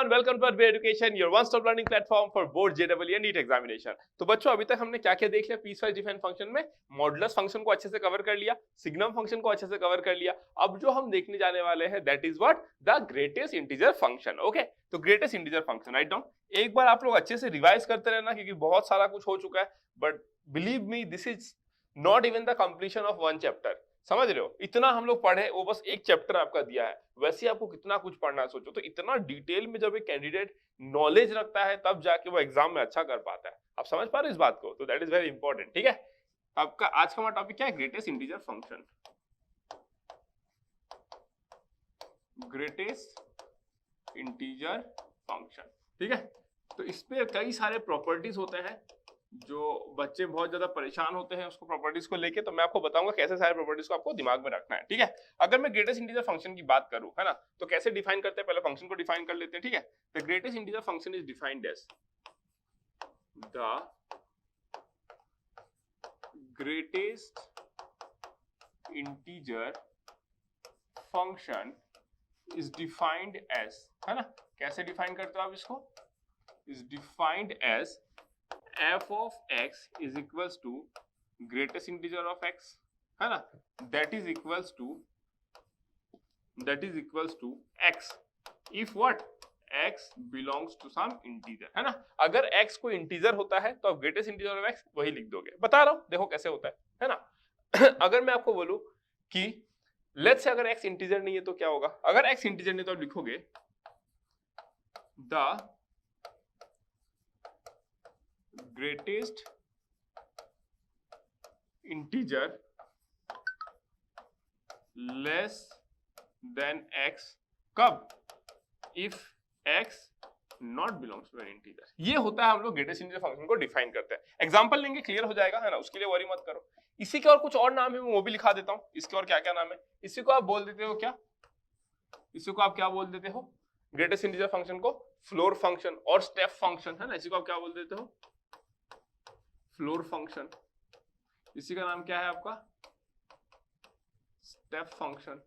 everyone, welcome to Advait Education, your one-stop learning platform for board JEE and NEET examination। तो बच्चों अभी तक हमने क्या-क्या देख लिया पीस वाइज डिफाइंड फंक्शन में। मॉडुलस फंक्शन को अच्छे से कवर कर लिया, सिग्नम फंक्शन को अच्छे से कवर कर लिया। अब जो हम देखने जाने वाले हैं that is what, the greatest integer function. Okay, तो greatest integer function write down. एक बार आप लोग अच्छे से रिवाइज करते रहना क्योंकि बहुत सारा कुछ हो चुका है, but believe me this is not even the completion of one chapter. समझ रहे हो, इतना हम लोग पढ़े, वो बस एक चैप्टर आपका दिया है, वैसे आपको कितना कुछ पढ़ना है सोचो। तो इतना डिटेल में जब एक कैंडिडेट नॉलेज रखता है तब जाके वो एग्जाम में अच्छा कर पाता है। आप समझ पा रहे हो इस बात को? तो दैट इज वेरी इंपॉर्टेंट। ठीक है, आपका आज का हमारा टॉपिक क्या है? Greatest integer function. Greatest integer function, ठीक है। तो इसमें कई सारे प्रॉपर्टीज होते हैं जो बच्चे बहुत ज्यादा परेशान होते हैं उसको प्रॉपर्टीज को लेके, तो मैं आपको बताऊंगा कैसे सारे प्रॉपर्टीज को आपको दिमाग में रखना है। ठीक है, अगर मैं ग्रेटेस्ट इंटीजर फंक्शन की बात करूं, है ना, तो कैसे डिफाइन करते हैं? पहले फंक्शन को डिफाइन कर लेते हैं। ठीक है, the greatest integer function is defined as the greatest integer function is defined as, है ना, कैसे डिफाइन करते हो आप इसको? Is defined as f of x is equals to greatest integer of x, है ना, that is equals to x if what, x belongs to some integer, है ना। अगर x कोई इंटीजर होता है तो आप ग्रेटेस्ट इंटीजर ऑफ x वही लिख दोगे। बता रहा हूं, देखो कैसे होता है ना। अगर मैं आपको बोलूं कि लेट्स से अगर x इंटीजर नहीं है तो क्या होगा? अगर x इंटीजर नहीं तो आप लिखोगे the greatest integer less than x कब? if x not belongs to an integer। ये होता है हम लोग ग्रेटेस्ट इंटीजर फंक्शन को डिफाइन करते हैं। एग्जांपल लेंगे, क्लियर हो जाएगा, है ना, उसके लिए वरी मत करो। इसी के और कुछ और नाम है, वो भी लिखा देता हूं। इसके और क्या क्या नाम है? इसी को आप बोल देते हो क्या? इसी को आप क्या बोल देते हो? ग्रेटेस्ट इंटीजर फंक्शन को फ्लोर फंक्शन और स्टेप फंक्शन, है ना। इसी को आप क्या बोल देते हो? Floor function. इसी का नाम क्या है आपका? स्टेप फंक्शन,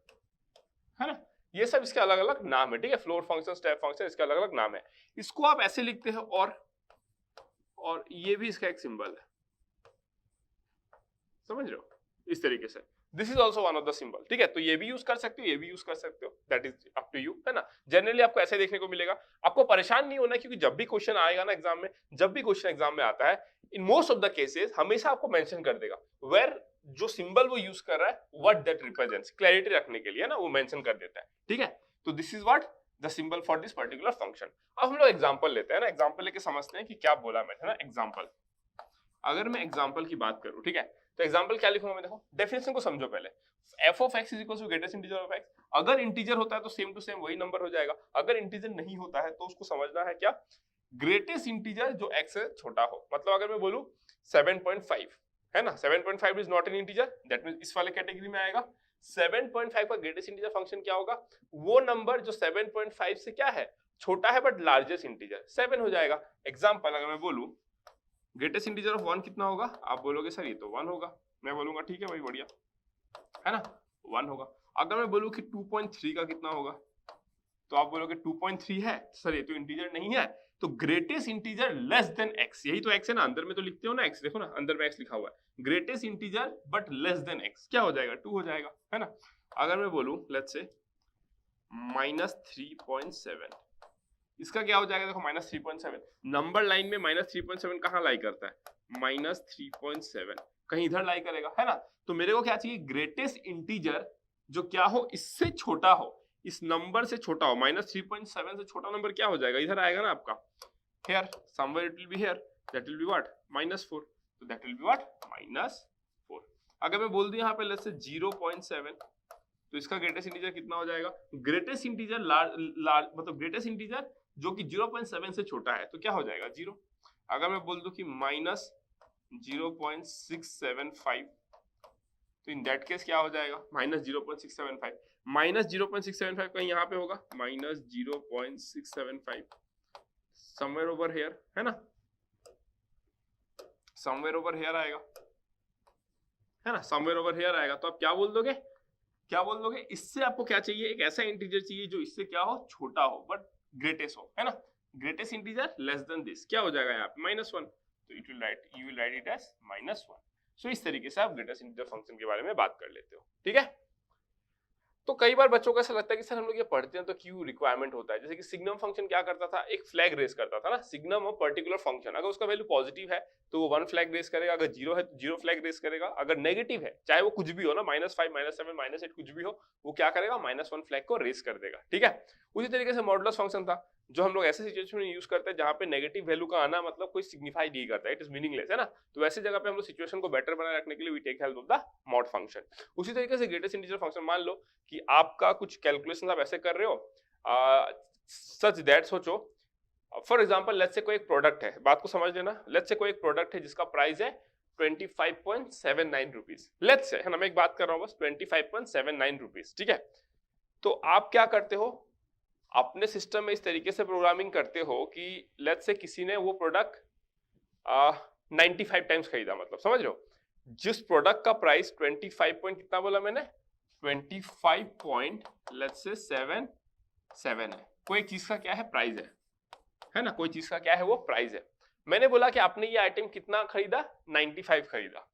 है ना। ये सब इसके अलग अलग नाम है। ठीक है, फ्लोर फंक्शन, स्टेप फंक्शन, इसके अलग अलग नाम है। इसको आप ऐसे लिखते हो और ये भी इसका एक सिंबल है, समझ रहे हो, इस तरीके से। This is also one of the symbol. ठीक है, तो ये भी यूज कर सकते हो, ये भी यूज कर सकते हो, that is up to you, है ना। जनरली आपको ऐसे देखने को मिलेगा। आपको परेशान नहीं होना क्योंकि जब भी क्वेश्चन आएगा ना एग्जाम में, जब भी क्वेश्चन एग्जाम में आता है, in most of the cases हमेशा आपको मेंशन कर देगा वेयर जो सिंबल वो यूज कर रहा है व्हाट दैट रिप्रेजेंट्स, क्लैरिटी रखने के लिए ना, वो मेंशन कर देता है। ठीक है, तो this is what the symbol for this particular function. अब हम लोग एग्जांपल लेते हैं ना, एग्जांपल लेके समझते हैं कि क्या बोला मैंने ना। एग्जांपल, अगर मैं एग्जांपल की बात करूं, ठीक है, तो एग्जांपल क्या लिखूंगा मैं? देखो डेफिनेशन को समझो पहले। f of x is equal to greatest integer of x। अगर इंटीजर होता है तो सेम टू सेम वही नंबर हो जाएगा। अगर इंटीजर नहीं होता है तो उसको समझना है क्या? ग्रेटेस्ट इंटीजर जो x से छोटा हो। मतलब अगर मैं बोलूं 7.5, है ना, 7.5 is not an integer, that means इस वाले कैटेगरी में आएगा। 7.5 का ग्रेटेस्ट इंटीजर फंक्शन क्या होगा? वो नंबर जो 7.5 से क्या है, छोटा है बट लार्जेस्ट इंटीजर 7 हो जाएगा। एग्जांपल अगर मैं बोलूं ग्रेटेस्ट इंटीजर ऑफ 1 कितना होगा? आप बोलोगे सर ये तो 1 होगा। मैं बोलूंगा ठीक है भाई, बढ़िया, है ना, 1 होगा। अगर मैं बोलूं कि 2.3 का कितना होगा तो आप बोलोगे 2.3 है सर, ये तो इंटीजर नहीं है। तो greatest integer less than x, यही तो x है ना, अंदर में तो लिखते हो ना x, देखो ना अंदर में x लिखा हुआ है। Greatest integer but less than x क्या हो जाएगा? 2 हो जाएगा, है ना। अगर मैं बोलूं लेट्स से -3.7, इसका क्या हो जाएगा? देखो -3.7, नंबर लाइन में -3.7 कहाँ लाई करता है? -3.7 कहीं इधर लाई करेगा, है ना। तो मेरे को क्या चाहिए? ग्रेटेस्ट इंटीजर जो क्या हो, इससे छोटा हो, इस नंबर से छोटा हो। -3.7 से छोटा नंबर क्या हो जाएगा? इधर आएगा ना आपका, here somewhere it will be here, that will be what, -4, तो that will be what, -4। अगर मैं बोल दूं यहाँ पे लेट्स से 0.7, तो इसका ग्रेटेस्ट इंटीजर कितना हो जाएगा? ग्रेटेस्ट इंटीजर मतलब ग्रेटेस्ट इंटीजर जो कि 0.7 से छोटा है तो क्या हो जाएगा? 0। अगर मैं बोल दूं कि -0.675, तो इन दैट केस क्या हो जाएगा? -0.675, -0.675 कहीं यहाँ पे होगा, -0.675 समवेयर ओवर हियर, है ना, समवेयर ओवर हियर आएगा, है ना, समवेयर ओवर हियर आएगा। तो आप क्या बोल दोगे? क्या बोल दोगे, इससे आपको क्या चाहिए, एक ऐसा इंटीजर चाहिए जो इससे क्या हो, छोटा हो बट ग्रेटेस्ट हो, है ना, greatest integer less than this, क्या हो जाएगा यहाँ पे -1, तो you will write it as -1। So इस तरीके से आप ग्रेटेस्ट इंटीजर फंक्शन के बारे में बात कर लेते हो, ठीक है। तो कई बार बच्चों को ऐसा लगता है कि सर हम लोग ये पढ़ते हैं तो क्यों रिक्वायरमेंट होता है, जैसे कि सिग्नम फंक्शन क्या करता था, एक फ्लैग रेस करता था ना, सिग्नम ऑफ पर्टिकुलर फंक्शन, अगर उसका वैल्यू पॉजिटिव है तो वो 1 फ्लैग रेस करेगा, अगर 0 है तो 0 फ्लैग रेस करेगा, अगर नेगेटिव है चाहे वो कुछ भी हो ना, -5 -7 -8 कुछ भी हो, वो क्या करेगा, -1 फ्लैग को रेस कर देगा, ठीक है। उसी तरीके से मॉडुलस फंक्शन था जो हम लोग ऐसे सिचुएशन में यूज करते हैं जहां पे नेगेटिव वैल्यू का आना मतलब कोई सिग्निफाई नहीं करता, इट इज मीनिंगलेस, है ना। तो वैसे जगह पे हम लोग सिचुएशन को बेटर बनाए रखने के लिए we take help of the mod function. उसी तरीके से ग्रेटेस्ट इंटीजर फंक्शन, मान लो कि आपका कुछ कैलकुलेशन आप ऐसे कर रहे हो सच दैट, सोचो फॉर एग्जांपल लेट्स से कोई एक प्रोडक्ट है, बात को समझ लेना, लेट्स से कोई एक प्रोडक्ट है जिसका प्राइस है 25.79 रुपीज, लेट्स से, है ना, मैं एक बात कर रहा हूं बस, 25.79 रुपीज, ठीक है। तो आप क्या करते हो, अपने सिस्टम में इस तरीके से प्रोग्रामिंग करते हो कि लेट्स से किसी ने वो प्रोडक्ट 95 टाइम्स खरीदा, मतलब समझ रहे हो, जिस प्रोडक्ट का प्राइस 25 पॉइंट कितना बोला मैंने, 25 पॉइंट लेट्स से 77 है, कोई चीज का क्या है, प्राइस है ना, कोई चीज का क्या है वो प्राइस है। मैंने बोला कि आपने ये आइटम कितना खरीदा, 95 खरीदा,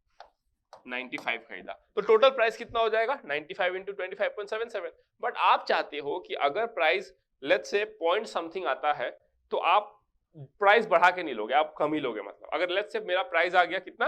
95 खरीदा, तो टोटल प्राइस कितना हो जाएगा, 95 इंटू 25.77। बट आप चाहते हो कि अगर price let's say point something आता है तो आप प्राइस बढ़ा के नहीं लोगे, आप कम ही लोगे, मतलब अगर लेट्स से मेरा प्राइस आ गया कितना,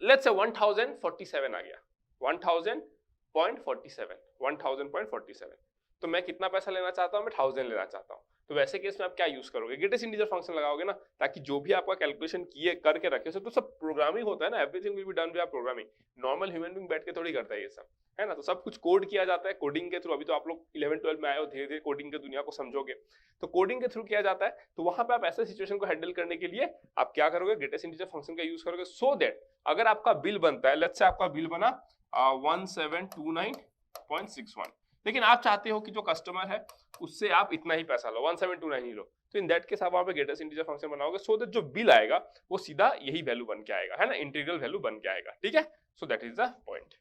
लेट्स से 1047 आ गया, 1000.47, तो मैं कितना पैसा लेना चाहता हूं, मैं 1000 लेना चाहता हूं। तो वैसे केस में आप क्या यूज करोगे, ग्रेटेस्ट इंटीजर फंक्शन लगाओगे ना, ताकि जो भी आपका कैलकुलेशन किए करके रखे, तो सब प्रोग्रामिंग होता है ना, everything will be done by programming, normal human being बैठ के थोड़ी करता है ये सब, है ना। तो सब कुछ कोड किया जाता है कोडिंग के थ्रू, अभी तो आप लोग 11-12 में आए हो, धीरे धीरे कोडिंग की दुनिया को समझोगे, तो कोडिंग के थ्रू किया जाता है। तो वहां पे आप ऐसे सिचुएशन को हैंडल करने के लिए आप क्या करोगे, ग्रेटेस्ट इंटीजर फंक्शन का यूज करोगे, सो दैट अगर आपका बिल बनता है, लेट्स से आपका बिल बना 1729.61, लेकिन आप चाहते हो कि जो कस्टमर है उससे आप इतना ही पैसा लो, 1729 ही लो, तो इन दैट केस आप वहां पे ग्रेटेस्ट इंटीजर फंक्शन बनाओगे, सो दैट जो बिल आएगा वो सीधा यही वैल्यू बन के आएगा, है ना, इंटीग्रल वैल्यू बन के आएगा, ठीक है। सो दैट इज द पॉइंट।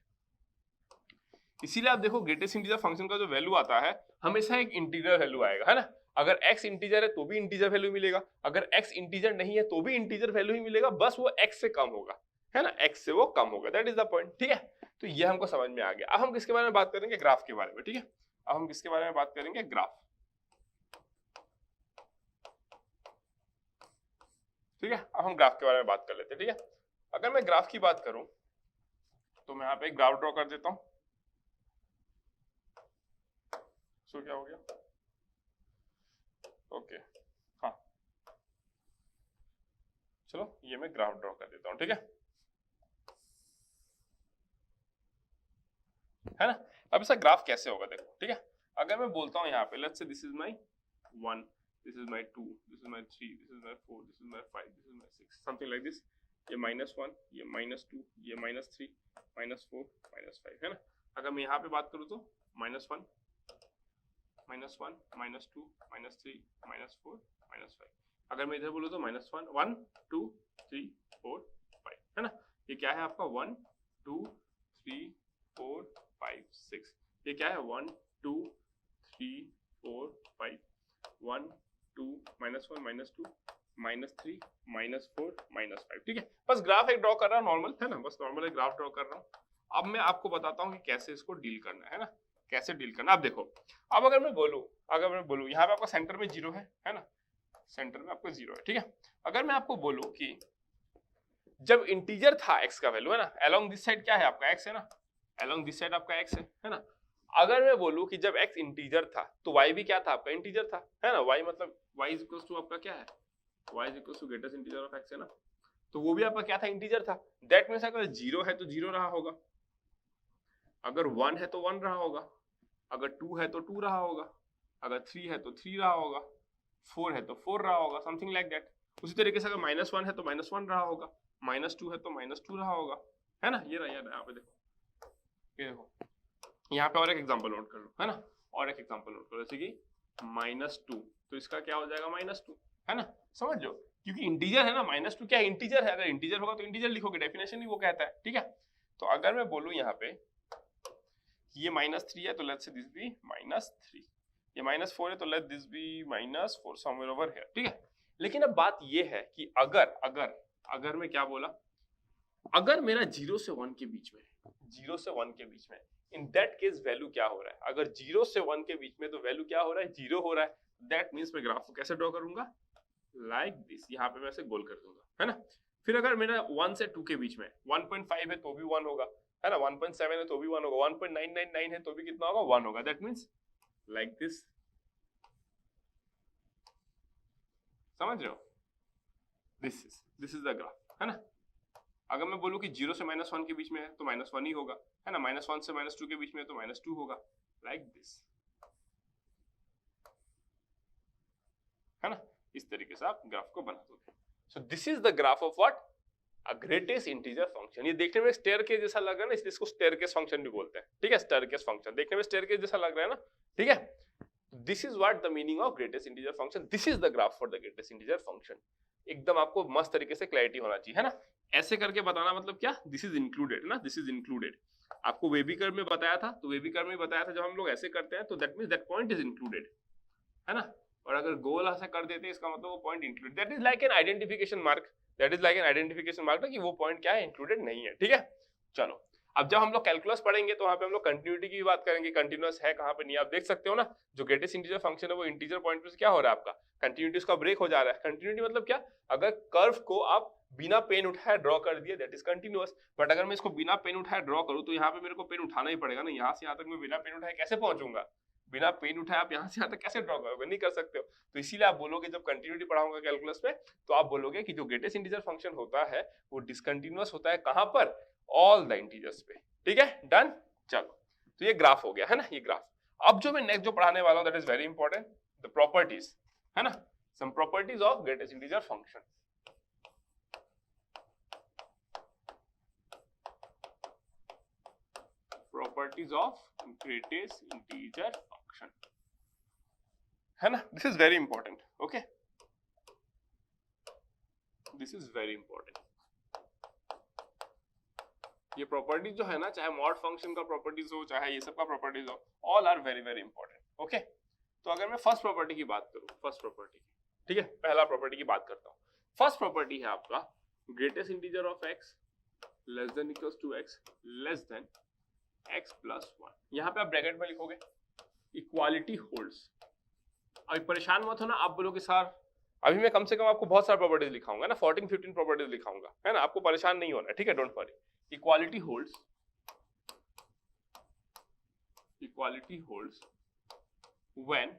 इसीलिए आप देखो ग्रेटेस्ट इंटीजर फंक्शन का जो वैल्यू आता है हमेशा एक इंटीजर वैल्यू आएगा, है ना। अगर x इंटीजर है तो भी इंटीजर वैल्यू मिलेगा, अगर x इंटीजर नहीं है तो भी इंटीजर वैल्यू ही मिलेगा, बस वो x से कम होगा, है ना, x से वो कम होगा, दैट इज द पॉइंट, ठीक है। तो ये हमको समझ में आ गया। अब हम किसके बारे में बात करेंगे, ग्राफ के बारे में, ठीक है। अब हम किसके बारे में बात करेंगे, ग्राफ, ठीक है। अब हम ग्राफ के बारे में बात कर लेते हैं, ठीक है। अगर मैं ग्राफ की बात करूं तो मैं यहाँ पे एक ग्राफ ड्रॉ कर देता हूं, सो क्या हो गया, ओके, हाँ चलो ये मैं ग्राफ ड्रॉ कर देता हूं, ठीक है ना। अब इसका ग्राफ कैसे होगा देखो, ठीक है। अगर मैं बोलता हूं यहाँ पे let's say this is my 1, this is my 2, this is my 3, this is my 4, this is my 5, this is my 6, something like this, ये -1, ये -2, ये -3, -4, -5, है ना। अगर मैं यहाँ पे बात करूँ तो -1, -1, -2, -3, -4, -5। अगर मैं इधर बोलूँ तो -1, 1 2 3 4 5, है ना। ये क्या है आपका 1 2 3 4 5 6, ये क्या है 1 2 3 4 5, 1 2 -1 -2 -3 -4 -5, ठीक है। बस ग्राफ एक ड्रॉ कर रहा हूँ नॉर्मल, है ना, बस नॉर्मल एक ग्राफ ड्रॉ कर रहा हूँ। अब मैं आपको बताता हूँ कि कैसे इसको डील करना है ना, कैसे डील करना। आप देखो, अब अगर मैं बोलूँ यहाँ पे आपका सेंटर में 0 है ना, सेंटर में आपका 0 है, ठीक है। अगर मैं आपको बोलूँ कि जब इंटीजर था x का वैल्यू, है ना, अलोंग दिस साइड क्या है आपका x, है ना, अलोंग दिस साइड आपका x है ना। अगर मैं बोलूँ कि जब x इंटीजर था तो y भी क्या था आपका, इंटीजर था, है ना। y मतलब y इज इक्वल टू आपका क्या है, y is equal to greatest integer of x, है ना। तो वो भी आपका क्या था, इंटीजर था। दैट मींस अगर 0 है तो 0 रहा होगा, अगर 1 है तो 1 रहा होगा, अगर 2 है तो 2 रहा होगा, अगर 3 है तो 3 रहा होगा, 4 है तो 4 रहा होगा, समथिंग लाइक दैट। उसी तरीके से अगर -1 है तो -1 रहा होगा, -2 है तो -2 रहा होगा, है ना। ये रहा यहाँ पे देखो, ये देखो यहाँ पे और एक एग्जांपल नोट कर लो, है ना, और एक एग्जांपल नोट करो, जैसे कि -2, तो इसका क्या हो जाएगा -2, है ना, समझ लो, क्योंकि इंटीजर है ना, -2 क्या है, इंटीजर है, अगर इंटीजर होगा तो इंटीजर लिखोगे, डेफिनेशन ही वो कहता है, ठीक है। तो अगर मैं बोलूं यहाँ पे ये -3 है तो लेट्स से दिस बी -3, ये -4 है तो let this be -4 somewhere over here, ठीक है। लेकिन अब बात ये है कि अगर मैं क्या बोला, अगर मेरा 0 से 1 के बीच में है, 0 से 1 के बीच में, इन दैट केस वैल्यू क्या हो रहा है? अगर 0 से 1 के बीच में तो वैल्यू क्या हो रहा है? 0 हो रहा है। दैट मींस मैं ग्राफ को कैसे ड्रॉ करूंगा? लाइक दिस, यहाँ पे मैं ऐसे गोल कर दूंगा, है ना। फिर अगर मेरा 1 से 2 के बीच में 1.5 है तो भी 1 होगा, है ना, 1.7 है तो भी 1 होगा, 1.999 है तो भी कितना होगा? 1 होगा। दैट मींस लाइक दिस, समझ रहे हो? दिस इज द ग्राफ, है ना। अगर मैं बोलूं कि 0 से -1 के बीच में है तो -1 ही होगा, है ना, -1 से -2 के बीच में है तो -2 होगा, लाइक दिस, है ना। इस तरीके से आप ग्राफ को बना दोगे। So this is the graph of what? A greatest integer function. ये देखने में स्टेयरकेस जैसा लग रहा है ना, इसलिए इसको स्टेयरकेस फंक्शन भी बोलते हैं, ठीक है। स्टेयरकेस फंक्शन देखने में स्टेयरकेस जैसा लग रहा है ना, ठीक है। This is what the meaning of greatest integer function. This is the graph for the greatest integer function. एकदम आपको मस्त तरीके से क्लैरिटी होना चाहिए, है ना। ऐसे करके बताना मतलब क्या? दिस इज इंक्लूडेड ना, दिस इज इंक्लूडेड। आपको वेबी कर्व में बताया था, तो वेबी कर्व में बताया था जब हम लोग ऐसे करते हैं तो that means that point is included, है ना। और अगर गोल ऐसा कर देते हैं इसका मतलब वो point included, that is like an identification mark, that is like an identification mark कि वो पॉइंट क्या है? इंक्लूडेड नहीं है, ठीक है। चलो, अब जब हम लोग कैलकुलस पढ़ेंगे तो वहां पे हम लोग कंटिन्यूटी की भी बात करेंगे, कंटिन्यूअस है कहां पे नहीं। आप देख सकते हो ना, जो ग्रेटेस्ट इंटीजर फंक्शन है वो इंटीजर पॉइंट पे क्या हो रहा है? आपका कंटिन्यूटी उसका ब्रेक हो जा रहा है। कंटिन्यूटी मतलब क्या? अगर कर्व को आप बिना पेन उठाए ड्रॉ कर दिए दैट इज कंटिन्यूअस। बट अगर मैं इसको बिना पेन उठाए ड्रॉ करूं तो यहाँ पे मेरे को पेन उठाना ही पड़ेगा ना। यहाँ से यहाँ तक मैं बिना पेन उठाए कैसे पहुंचूंगा? बिना पेन उठाए आप यहाँ से यहाँ तक कैसे ड्रॉ करोगे? नहीं कर सकते हो। तो इसीलिए आप बोलोगे, जब कंटिन्यूटी पढ़ाऊंगा कैलकुलस में, तो आप बोलोगे कि जो ग्रेटेस्ट इंटीजर फंक्शन होता है वो डिसकंटिन्यूअस होता है। कहां पर? ऑल द इंटीजर्स पे, ठीक है। डन। चलो, तो ये ग्राफ हो गया, है ना, ये ग्राफ। अब जो मैं नेक्स्ट जो पढ़ाने वाला हूं that is very important, the properties, है ना, some properties of greatest integer function. Properties of greatest integer function, है ना। This is very important, okay, this is very important. ये प्रॉपर्टीज जो है ना, चाहे मॉड फंक्शन का प्रॉपर्टीज हो, चाहे ये सब का प्रॉपर्टीज हो, all are very very important, okay. तो अगर मैं फर्स्ट प्रॉपर्टी की बात करूं, फर्स्ट प्रॉपर्टी, ठीक है, पहला प्रॉपर्टी की बात करता हूं। फर्स्ट प्रॉपर्टी है आपका greatest integer of x less than equals to x less than x plus 1। यहां पे आप ब्रैकेट में लिखोगे इक्वालिटी होल्ड्स। अभी परेशान मत हो ना, आप बोलोगे सर अभी मैं कम से कम आपको बहुत सारा प्रॉपर्टीज लिखाऊंगा ना, 14-15 प्रॉपर्टीज लिखाऊंगा, है ना, आपको परेशान नहीं होना है, ठीक है, don't worry. Equality holds when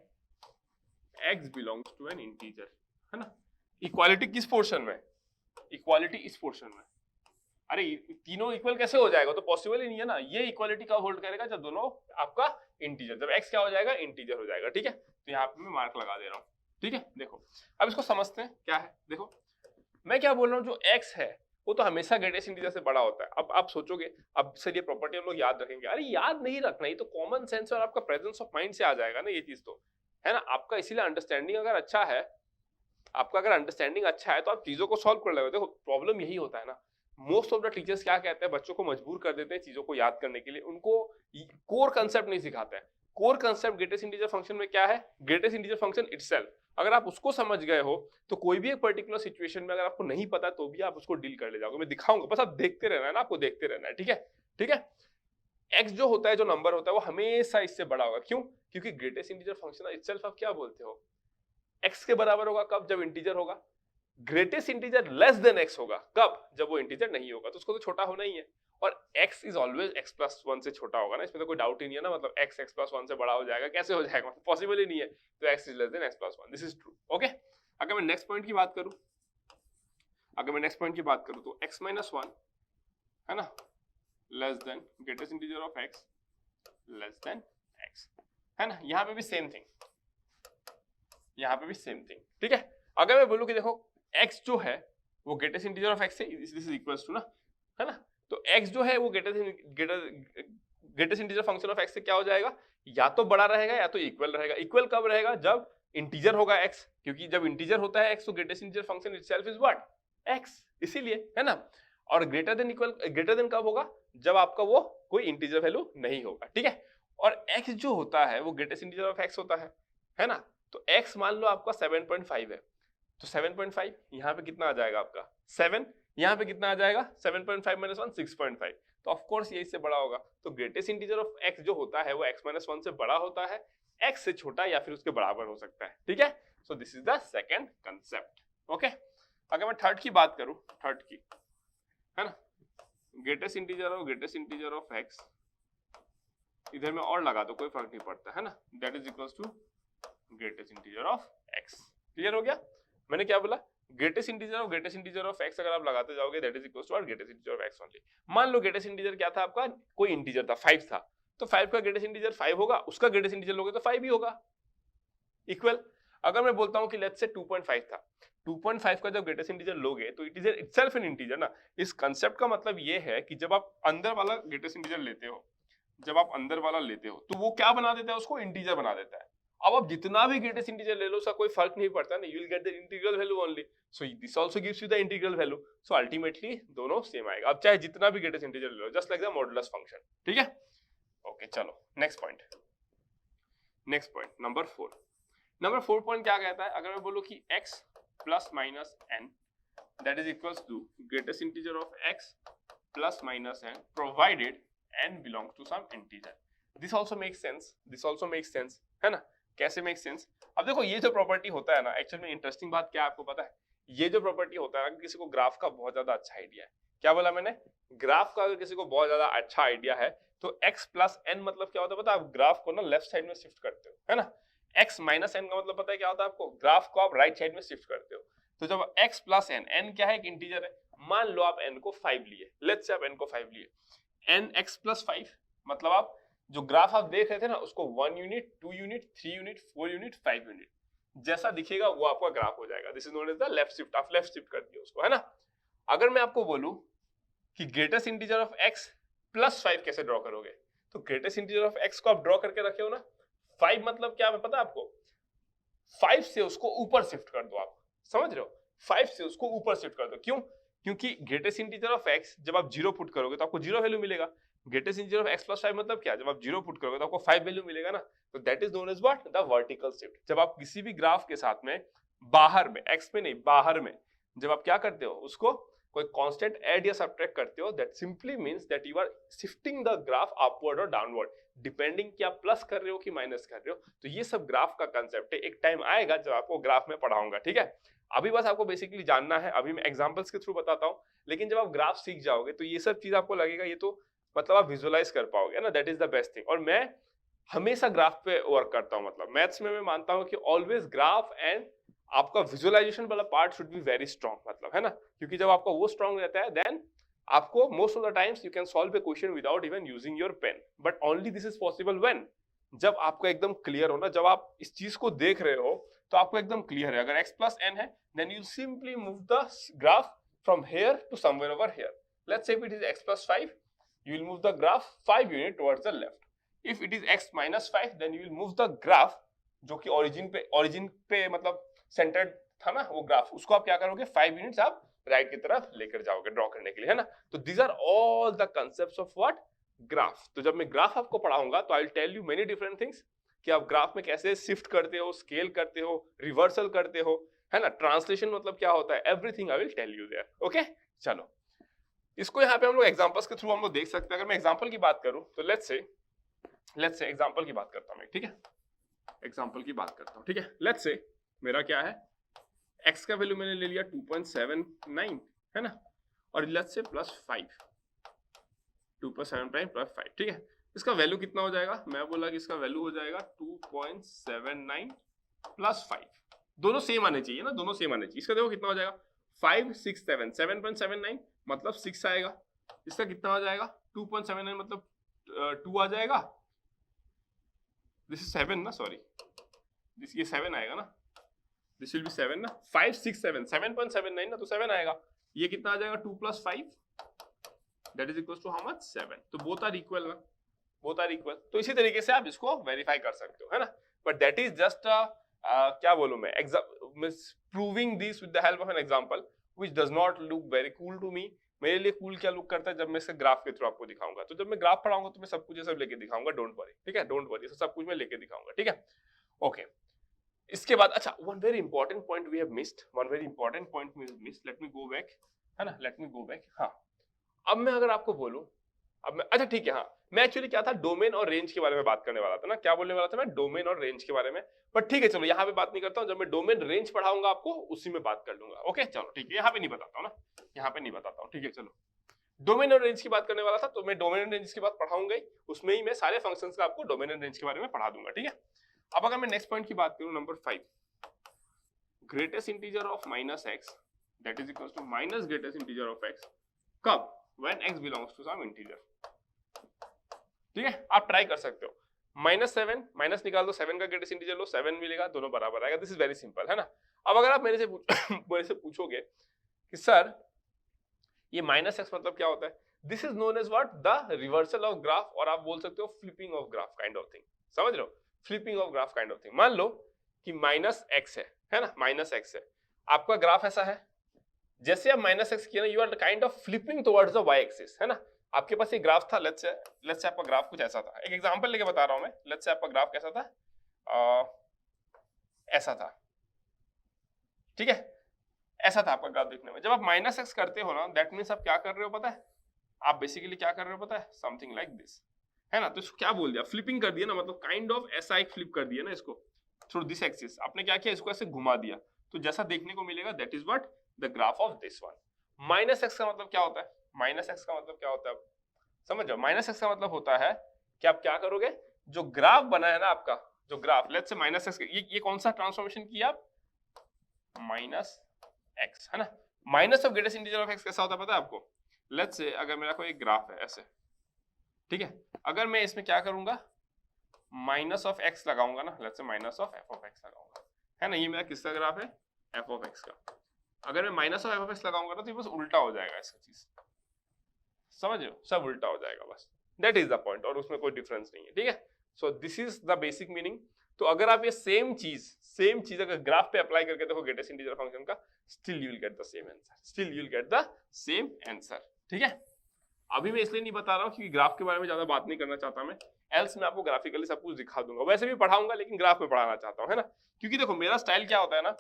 x belongs to an integer, है ना। इक्वालिटी किस पोर्शन में? इक्वालिटी इस पोर्शन में। अरे तीनों इक्वल कैसे हो जाएगा? तो पॉसिबल ही नहीं है ना। ये इक्वालिटी कब होल्ड करेगा? जब दोनों आपका इंटीजर, जब x क्या हो जाएगा? इंटीजर हो जाएगा, ठीक है। तो यहाँ पे मैं मार्क लगा दे रहा हूँ, ठीक है। देखो अब इसको समझते हैं क्या है। देखो मैं क्या बोल रहा हूँ, जो x है वो तो हमेशा ग्रेटेस्ट इंटीजर से बड़ा होता है। अब आप सोचोगे, अब सर ये प्रॉपर्टी हम लोग याद रखेंगे। अरे याद नहीं रखना, ये तो कॉमन सेंस और आपका प्रेजेंस ऑफ माइंड से आ जाएगा ना, ये चीज तो, है ना। आपका इसीलिए अंडरस्टैंडिंग अगर अच्छा है, आपका अगर अंडरस्टैंडिंग अच्छा है तो आप चीजों को सॉल्व कर लोगे। देखो प्रॉब्लम यही होता है ना, मोस्ट ऑफ द टीचर्स क्या कहते हैं, बच्चों को मजबूर कर देते हैं चीजों को याद करने के लिए, उनको कोर कंसेप्ट नहीं सिखाते हैं। Core concept greatest integer function में क्या है? Greatest integer function itself. अगर आप उसको समझ गए हो तो कोई भी एक पर्टिकुलर सिचुएशन में अगर आपको नहीं पता तो भी आप उसको डील कर ले जाओगे। मैं दिखाऊंगा, बस आप देखते रहना है ना, आपको देखते रहना है, ठीक है, ठीक है। x जो होता है, जो नंबर होता है, वो हमेशा इससे बड़ा होगा। क्यों? क्योंकि ग्रेटेस्ट इंटीजर फंक्शन इटसेल्फ आप क्या बोलते हो, x के बराबर होगा। कब? जब इंटीजर होगा। Greatest integer less than x होगा। कब? जब वो इंटीजर नहीं होगा। तो उसको तो छोटा होना ही है। और x is always x plus 1 से छोटा होगा ना, इसमें तो कोई डाउट ही नहीं है ना। मतलब x x प्लस 1 से बड़ा हो जाएगा, कैसे हो जाएगा? मतलब पॉसिबल ही नहीं है। तो x is less than x plus 1, this is true, okay. अगर मैं नेक्स्ट पॉइंट की बात करूं, तो x माइनस 1, है ना, less than greatest integer of x less than x, है ना। यहाँ पे भी सेम थिंग, ठीक है। अगर मैं बोलूं कि देखो x जो है वो ग्रेटेस्ट इंटीजर ऑफ x से दिस इज इक्वल्स टू ना, है ना। तो x जो है वो greatest integer function of x से क्या हो जाएगा? या तो बड़ा रहेगा या तो इक्वल रहेगा। इक्वल कब रहेगा? जब इंटीजर होगा x, क्योंकि जब इंटीजर होता है x तो greatest integer function itself is what? x, इसीलिए, है ना। और ग्रेटर देन कब होगा? जब आपका वो कोई इंटीजर वैल्यू नहीं होगा, ठीक है। और x जो होता है वो ग्रेटेस्ट इंटीजर ऑफ x होता है ना। तो x मान लो आपका 7.5 है, तो 7.5 यहाँ पे कितना आ जाएगा आपका 7, यहाँ पे कितना आ जाएगा 7.5 - 1 6.5, तो ऑफ कोर्स ये इससे बड़ा होगा। तो ग्रेटेस्ट इंटीजर ऑफ x जो होता है वो x - 1 से बड़ा होता है, x से छोटा या फिर उसके बराबर हो सकता है, ठीक है। So this is the second concept, okay. अगर मैं थर्ड की बात करूं, थर्ड की है ना, ग्रेटेस्ट इंटीजर ऑफ x, इधर में और लगा दो कोई फर्क नहीं पड़ता है ना, that is equals to greatest integer of x। Clear हो गया? मैंने क्या बोला, ग्रेटेस्ट इंटीजर ऑफ x अगर आप लगाते जाओगे that is equals to greatest integer of x only. मान लो ग्रेटेस्ट इंटीजर क्या था आपका, कोई इंटीजर था 5 था, तो 5 का ग्रेटेस्ट इंटीजर 5 होगा, उसका ग्रेटेस्ट इंटीजर लोगे तो 5 ही होगा, इक्वल। अगर मैं बोलता हूं कि लेट्स से 2.5 था, 2.5 का जब ग्रेटेस्ट इंटीजर लोगे तो it is itself N integer ना। इस कंसेप्ट का मतलब ये है कि जब आप अंदर वाला ग्रेटेस्ट इंटीजर लेते हो, जब आप अंदर वाला लेते हो तो वो क्या बना देता है, उसको इंटीजर बना देता है। अब आप जितना भी ग्रेटेस्ट इंटीजर ले लो उसका कोई फर्क नहीं पड़ता ना, you will get the integral value only, so this also gives you the integral value. So ultimately दोनों सेम आएगा, अब चाहे जितना भी ग्रेटेस्ट इंटीजर ले लो, just like the modulus function, ठीक है। ओके चलो नेक्स्ट पॉइंट नंबर 4 पॉइंट क्या कहता है, अगर मैं बोलूं कि x plus minus n that is equals to greatest integer of x plus minus n provided n belongs to some integer. This also makes sense है ना। कैसे मेक सेंस? अब देखो ये जो प्रॉपर्टी होता है ना, एक्चुअल में इंटरेस्टिंग बात क्या है आपको पता है, ये जो प्रॉपर्टी होता है ना, किसी को ग्राफ का बहुत ज्यादा अच्छा आइडिया है, क्या बोला मैंने, ग्राफ का अगर किसी को बहुत ज्यादा अच्छा आइडिया है तो x प्लस n मतलब क्या होता है पता है, आप ग्राफ को ना लेफ्ट साइड में शिफ्ट करते हो, है ना। x माइनस n का मतलब पता है क्या होता है आपको, ग्राफ को आप राइट साइड में शिफ्ट करते हो। तो जब x प्लस n क्या है, एक इंटीजर है, मान लो आप n को 5 लिए, लेट्स से आप n को 5 लिए, n x प्लस 5 मतलब आप जो ग्राफ आप देख रहे थे ना उसको 1 unit, 2 unit, 3 unit, 4 unit, 5 unit जैसा दिखेगा वो आपका ग्राफ हो जाएगा। This is known as the left shift, आप लेफ्ट शिफ्ट कर दिए उसको, है ना। अगर मैं आपको बोलूं कि greatest integer of x plus 5 कैसे ड्रॉ करोगे, तो ग्रेटेस्ट इंटीजर ऑफ x को आप ड्रॉ करके रखे हो ना, 5 मतलब क्या है पता है आपको, 5 से उसको ऊपर शिफ्ट कर दो, आप समझ रहे हो, 5 से उसको ऊपर शिफ्ट कर दो। क्यों? क्योंकि ग्रेटेस्ट इंटीजर ऑफ x जब आप 0 पुट करोगे तो आपको 0 वैल्यू मिलेगा, greatest integer of x plus 5 मतलब क्या, जब आप 0 पुट करोगे तो आपको 5 वैल्यू मिलेगा ना। तो that is known as what, the vertical shift. जब आप किसी भी ग्राफ के साथ में बाहर में, x में नहीं बाहर में, जब आप क्या करते हो उसको कोई कांस्टेंट ऐड या सब्ट्रैक्ट करते हो, that simply means that you are shifting the graph upward और डाउनवर्ड, डिपेंडिंग कि आप प्लस कर रहे हो कि माइनस कर रहे हो। तो ये सब ग्राफ का कांसेप्ट है, एक टाइम आएगा जब आपको ग्राफ में पढ़ाऊंगा, ठीक है। अभी बस आपको बेसिकली जानना है, अभी मैं एग्जांपल्स के थ्रू बताता हूं, लेकिन जब आप ग्राफ सीख जाओगे तो ये सब चीज आपको लगेगा ये तो मतलब आप विजुअलाइज कर पाओगे ना, that is the best thing. और मैं हमेशा ग्राफ पे वर्क करता हूं, मतलब मैथ्स में मैं मानता हूं कि ऑलवेज ग्राफ एंड आपका विजुअलाइजेशन वाला part should be very strong, मतलब है ना, क्योंकि जब आपका वो स्ट्रांग रहता है देन आपको most of the times you can solve a question without even using your pen, but only this is possible when, जब आपको एकदम क्लियर हो ना, जब आप इस चीज को देख रहे हो तो आपको एकदम क्लियर है। अगर x प्लस n है then you simply move the graph from here to somewhere over here. Let's say if it is x plus 5 you will move the graph 5 unit towards the left. If it is x minus 5 then you will move the graph जो कि origin पे मतलब centered था ना वो graph, उसको आप क्या करोगे 5 यूनिट्स आप राइट की तरफ लेकर जाओगे ड्रॉ करने के लिए, है ना। तो these are all the concepts of what graph. तो जब मैं ग्राफ आपको पढ़ाऊंगा तो I will tell you many different things कि आप ग्राफ में कैसे शिफ्ट करते हो, स्केल करते हो, रिवर्सल करते हो, है ना, ट्रांसलेशन मतलब क्या होता है, everything I will tell you there, okay. चलो इसको यहाँ पे हम लोग एग्जांपल्स के थ्रू हम लोग देख सकते हैं। अगर मैं एग्जांपल की बात करूं तो लेट्स से एग्जांपल की बात करता हूं मैं, ठीक है, एग्जांपल की बात करता हूं, ठीक है। लेट्स से मेरा क्या है, x का वैल्यू मैंने ले लिया 2.79, है ना, और लेट्स से प्लस 5, 2.7 प्लस 5, ठीक है। इसका वैल्यू कितना हो जाएगा, मैं बोला कि इसका वैल्यू हो जाएगा 2.79 प्लस 5, दोनों सेम आने चाहिए ना, दोनों सेम आने चाहिए। इसका देखो कितना हो जाएगा 5 6 7 7.79 मतलब 6 आएगा, इसका कितना हो जाएगा 2.79 मतलब 2 आ जाएगा, दिस इज 7 ना, सॉरी दिस ये 7 आएगा ना, दिस विल बी 7 ना, 5 6 7 7.79 ना, तो 7 आएगा। ये कितना आ जाएगा 2 plus 5 that is equals to how much 7। तो बोथ आर इक्वल ना, बोथ आर इक्वल। तो इसी तरीके से आप इसको वेरीफाई कर सकते हो, है ना, बट दैट इज जस्ट क्या बोलूं मैं, proving this with the help of an example which does not look very cool to me, मेरे लिए कूल क्या लुक करता है जब मैं इसके ग्राफ के थ्रू आपको दिखाऊंगा। तो जब मैं ग्राफ पढ़ाऊंगा तो मैं सब कुछ ये सब लेके दिखाऊंगा, डोंट वरी, ठीक है, डोंट वरी, सब कुछ मैं लेके दिखाऊंगा, ठीक है, ओके। इसके बाद अच्छा, one very important point we have missed, one very important point we have missed, let me go back, है ना, लेट मी गो बैक। हाँ, अब मैं अगर आपको बोलूं, अब मैं, अच्छा ठीक है, हाँ, मैं एक्चुअली क्या था, डोमेन और रेंज के बारे में बात करने वाला था ना, क्या बोलने वाला था मैं, डोमेन और रेंज के बारे में, पर ठीक है चलो यहाँ पे बात नहीं करता हूँ, जब मैं डोमेन रेंज पढ़ाऊंगा आपको उसी में बात कर लूंगा, ओके चलो ठीक है, यहाँ पे नहीं बताता हूँ ना, यहाँ पे नहीं बताता हूँ, ठीक है चलो। डोमेन और रेंज की बात करने वाला था, तो मैं डोमेन और रेंज की बात पढ़ाऊंगा ही, उसमें ही मैं सारे फंक्शंस का आपको डोमेन और रेंज के बारे में पढ़ा दूंगा, ठीक है। अब अगर मैं नेक्स्ट पॉइंट की बात करूं, number 5, greatest integer of minus X that is equals to minus greatest integer of X, कब, when X belongs to some integer, ठीक है, आप ट्राई कर सकते हो, -7 माइनस निकाल दो, 7 का ग्रेटेस्ट इंटीजर लो, 7 मिलेगा, दोनों बराबर आएगा, दिस इज वेरी सिंपल, है ना। अब अगर आप मेरे से पूछोगे कि सर ये माइनस एक्स मतलब क्या होता है, this is known as what, the reversal of graph, और आप बोल सकते हो flipping of graph kind of thing, समझ रहे हो, flipping of graph kind of thing. मान लो कि माइनस एक्स है ना, माइनस एक्स है, आपका ग्राफ ऐसा है, जैसे आप माइनस एक्स किया ना, you are kind of flipping towards the y axis, है ना। आपके पास एक ग्राफ था, लेट्स से आपका ग्राफ कुछ ऐसा था, एक एग्जांपल लेके बता रहा हूं मैं, लेट्स से आपका ग्राफ कैसा था, ऐसा था, ठीक है, ऐसा था आपका ग्राफ देखने में। जब आप माइनस एक्स करते हो ना, दैट मीन्स आप क्या कर रहे हो पता है, आप बेसिकली क्या कर रहे हो पता है, समथिंग लाइक दिस, है ना। तो इसको क्या बोल दिया, फ्लिपिंग कर दिया ना, मतलब काइंड ऑफ ऐसा एक फ्लिप कर दिया ना इसको थ्रू दिस एक्सिस, आपने क्या किया, इसको ऐसे घुमा दिया, तो जैसा देखने को मिलेगा that is what the graph of this one. Minus x का मतलब क्या होता है, माइनस एक्स का मतलब क्या होता है, आप समझ जाओ, माइनस एक्स का मतलब होता है कि आप क्या करोगे, जो ग्राफ बना है ना आपका, जो graph, let's say minus x, ये कौन सा ट्रांसफॉर्मेशन किया आप, माइनस एक्स, है ना। Minus of greatest integer of x कैसा होता है पता है आपको, लेट्स से अगर मेरा कोई एक ग्राफ है ऐसे, ठीक है, अगर मैं इसमें क्या करूंगा, माइनस ऑफ एक्स लगाऊंगा ना, let's say minus of F of x लगाऊंगा, है ना, ये मेरा किसका ग्राफ है, एफ ऑफ एक्स का। अगर मैं minus of F of x लगाऊंगा ना, तो ये बस उल्टा हो जाएगा इसका चीज, समझ रहे हो, सब उल्टा हो जाएगा बस, दैट इज द पॉइंट, और उसमें कोई डिफरेंस नहीं है, ठीक है। So this is the basic meaning. तो अगर आप ये सेम चीज अगर ग्राफ पे अप्लाई करके देखो ग्रेटेस्ट इंटीजर फंक्शन का, still you will get the same answer, still you will get the same answer, ठीक है। अभी मैं इसलिए नहीं बता रहा हूँ क्योंकि ग्राफ के बारे में ज्यादा बात नहीं करना चाहता मैं, एल्स मैं आपको ग्राफिकली सब कुछ दिखा दूंगा, वैसे भी पढ़ाऊंगा लेकिन ग्राफ में पढ़ाना चाहता हूँ, है ना। क्योंकि देखो मेरा स्टाइल क्या होता है ना,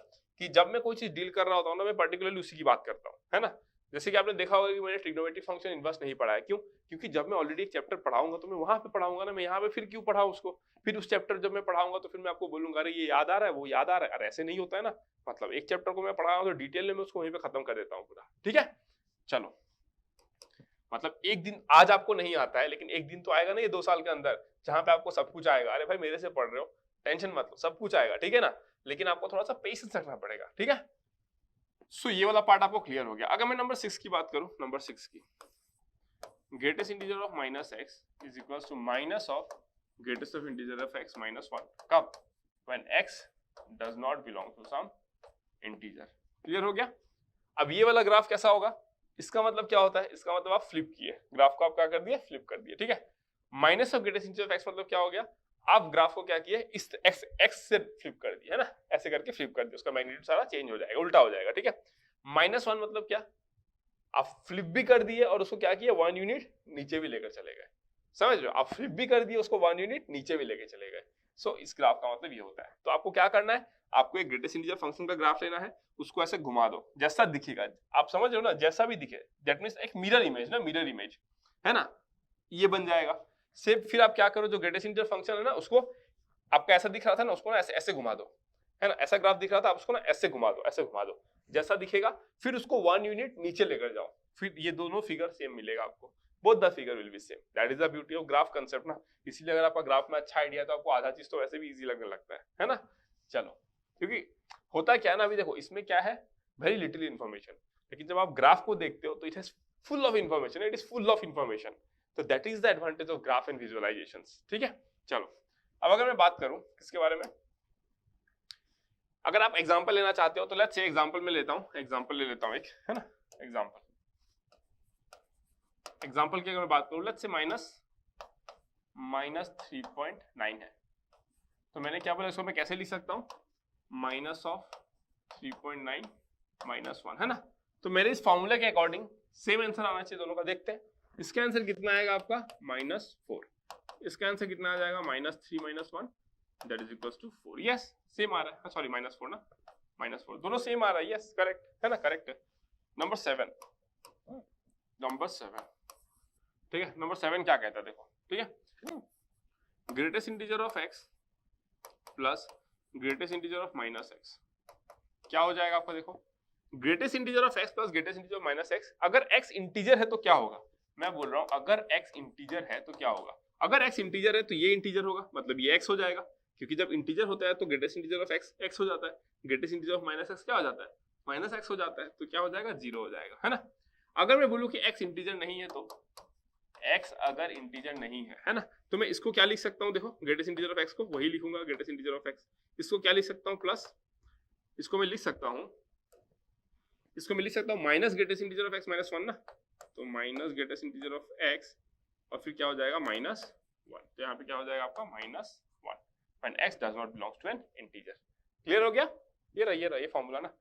कि जब मैं कोई चीज डील कर रहा होता हूँ ना, मैं पर्टिकुलरली उसी की बात करता हूँ, है ना। जैसे कि आपने देखा होगा कि मैंने ट्रिग्नोमेट्रिक फंक्शन इनवर्स नहीं पढ़ा है, क्यों, क्योंकि जब मैं ऑलरेडी एक चैप्टर पढ़ाऊंगा तो मैं वहां पे पढ़ाऊंगा ना, मैं यहाँ पे फिर क्यों पढ़ाऊं उसको, फिर उस चैप्टर जब मैं पढ़ाऊंगा तो फिर मैं आपको बोलूंगा अरे ये याद आ रहा है, वो याद आ रहा है, अरे ऐसे नहीं होता है ना, मतलब एक चैप्टर को मैं पढ़ा रहा हूँ तो डिटेल में मैं उसको वहीं पे खत्म कर देता हूँ पूरा, ठीक है। चलो, मतलब एक दिन आज आपको नहीं आता है, लेकिन एक दिन तो आएगा ना ये 2 साल के अंदर, जहां पे आपको सब कुछ आएगा, अरे भाई मेरे से पढ़ रहे हो, टेंशन मत लो, सब कुछ आएगा, ठीक है ना, लेकिन आपको थोड़ा सा पेशेंस रखना पड़ेगा, ठीक है। सो ये वाला पार्ट आपको क्लियर हो गया। अगर मैं नंबर 6 की बात करूं, नंबर 6 की, greatest integer of minus x is equal to minus of greatest of integer of x minus 1, कब, when x does not belong to some integer. Clear हो गया। अब ये वाला ग्राफ कैसा होगा, इसका मतलब क्या होता है, इसका मतलब आप फ्लिप किए ग्राफ को, आप क्या कर दिए, फ्लिप कर दिए, ठीक है। Minus of greatest integer of x मतलब क्या हो गया, आप ग्राफ को क्या किए, इस एक्स से फ्लिप कर दिया, है ना, ऐसे करके फ्लिप कर दिया, उसका मैग्नीट्यूड सारा चेंज हो जाएगा, उल्टा हो जाएगा, ठीक है। -1 मतलब क्या, आप फ्लिप भी कर दिए और उसको क्या किया, 1 यूनिट नीचे भी लेकर चले गए, समझ रहे हो, आप फ्लिप भी कर दिए उसको 1 यूनिट नीचे भी लेकर चले गए। सो इस ग्राफ का मतलब ये होता है। तो आपको क्या करना है, आपको एक ग्रेटेस्ट इंटीजर फंक्शन का ग्राफ लेना है, उसको ऐसे घुमा दो, जैसा दिखेगा, आप समझ रहे हो ना, जैसा भी दिखे, दैट मींस एक मिरर इमेज ना, मिरर इमेज, है ना, ये बन जाएगा। सिर्फ फिर आप क्या करो, जो ग्रेटेस्ट इंटीजर फंक्शन है ना, उसको आपका ऐसा दिख रहा था ना, उसको ना ऐसे ऐसे घुमा दो, है ना, ऐसा ग्राफ दिख रहा था, आप उसको ना ऐसे घुमा दो, ऐसे घुमा दो, जैसा दिखेगा, फिर उसको 1 यूनिट नीचे लेकर जाओ, फिर ये दोनों फिगर सेम मिलेगा आपको, both the figure will be same, that is the beauty of graph concept ना। इसीलिए अगर आपका ग्राफ में अच्छा आइडिया है तो आपको आधा चीज तो वैसे भी इजी लगने लगता है ना। चलो, क्योंकि होता क्या है ना, अभी देखो इसमें क्या है, वेरी लिटिल इन्फॉर्मेशन, लेकिन जब आप ग्राफ को देखते हो तो it has full of information, it is full of information, तो that is the advantage of graph and visualisations, ठीक है। चलो, अब अगर मैं बात करूं किसके बारे में, अगर आप एग्जांपल लेना चाहते हो तो लेट्स से एग्जांपल में लेता हूं, एग्जांपल ले लेता हूं एक, है ना, एग्जांपल की अगर मैं बात करूं, लेट्स से माइनस 3.9 है, तो मैंने क्या बोला, इसको मैं कैसे लिख सकता हूं, माइनस ऑफ 3.9 -1, है ना। तो मेरे इस फॉर्मूला के अकॉर्डिंग सेम आंसर आना चाहिए दोनों का। देखते हैं इसका आंसर कितना आएगा आपका -4, इसका आंसर कितना आ जाएगा -3 -1 that is equals to 4। Yes same आ रहा है, सॉरी -4 ना, -4 दोनों सेम आ रहा है। यस करेक्ट है ना, करेक्ट है। नंबर 7, ठीक है। नंबर 7 क्या कहता है देखो, ठीक है, greatest integer of x plus greatest integer of -x क्या हो जाएगा आपका। देखो greatest integer of x plus greatest integer of -x, अगर x इंटीजर है तो क्या होगा, मैं बोल रहा हूं अगर x इंटीजर है तो क्या होगा। अगर x इंटीजर है तो ये इंटीजर होगा, मतलब ये x हो जाएगा, क्योंकि जब इंटीजर होता है तो greatest integer of x x हो जाता है, ग्रेटेस्ट इंटीजर ऑफ -x क्या हो जाता है, -x हो जाता है, तो क्या हो जाएगा 0 हो जाएगा, है ना। अगर मैं बोलूं कि x इंटीजर नहीं है तो x अगर इंटीजर नहीं है ना, तो मैं इसको क्या लिख सकता हूं, देखो ग्रेटेस्ट इंटीजर ऑफ x को वही लिखूंगा ग्रेटेस्ट इंटीजर ऑफ x, इसको क्या लिख सकता हूं प्लस, इसको मैं लिख सकता हूं minus greatest integer of x -1 ना, तो minus greatest integer of x और फिर क्या हो जाएगा -1, तो यहाँ पे क्या हो जाएगा आपका -1 when x does not belongs to an integer. Clear हो गया, ये रहा ये फॉर्मूला ना,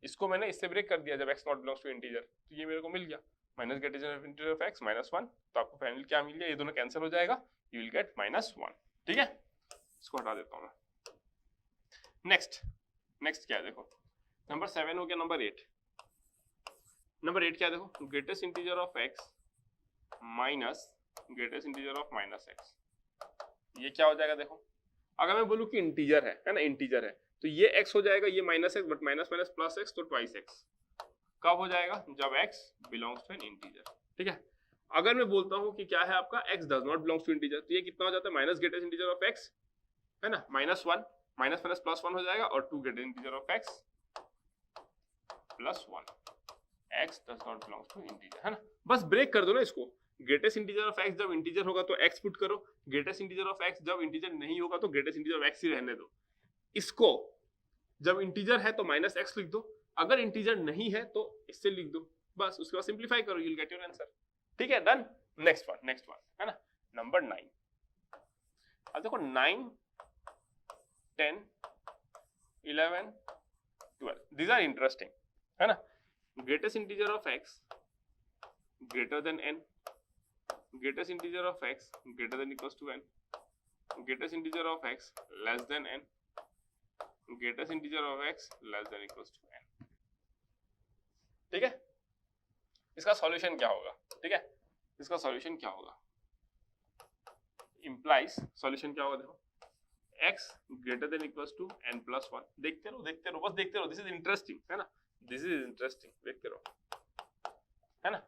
इसको मैंने इससे ब्रेक कर दिया जब x not belongs to integer, तो ये मेरे को मिल गया minus greatest integer of x -1, तो आपको फाइनली क्या मिल गया, ये दोनों कैंसिल हो जाएगा, यू विल गेट -1। ठीक है, इसको हटा देता हूं मैं। नेक्स्ट क्या है देखो, नंबर 7 हो गया। नंबर 8 क्या है देखो, greatest integer of x minus greatest integer of -x, ये क्या हो जाएगा देखो, अगर मैं बोलूं कि इंटीजर है ना, इंटीजर है तो ये x हो जाएगा, ये -x but minus plus x तो ट्वाइस x, कब हो जाएगा, जब x belongs to an integer. ठीक है, अगर मैं बोलता हूं कि क्या है आपका x does not belongs to integer, तो ये कितना हो जाता है, minus greatest integer of x है ना, -1 माइनस प्लस 1 हो जाएगा, और 2 greatest integer of x plus 1, x does not belongs to integer, है ना। बस ब्रेक कर दो ना इसको, ग्रेटेस्ट इंटीजर ऑफ x जब इंटीजर होगा तो x पुट करो, ग्रेटेस्ट इंटीजर ऑफ x जब इंटीजर नहीं होगा तो ग्रेटेस्ट इंटीजर ऑफ x ही रहने दो। इसको जब इंटीजर है तो -x लिख दो, अगर इंटीजर नहीं है तो इससे लिख दो, बस उसके बाद सिंपलीफाई करो, you will get your answer. ठीक है, डन। नेक्स्ट वन है ना, नंबर 9। अब देखो 9, 10, 11, 12 these are interesting, है ना। Greatest integer of x greater than n, greatest integer of x greater than equals to n, greatest integer of x less than n, greatest integer of x less than equals to n। ठीक है, इसका solution क्या होगा, ठीक है, इसका solution क्या होगा, इंप्लाइज सॉल्यूशन क्या होगा देखो, x greater than equals to n plus 1। देखते रहो बस देखते रहो, दिस इज इंटरेस्टिंग, है ना, दिस इज इंटरेस्टिंग, देखते रहो, है ना।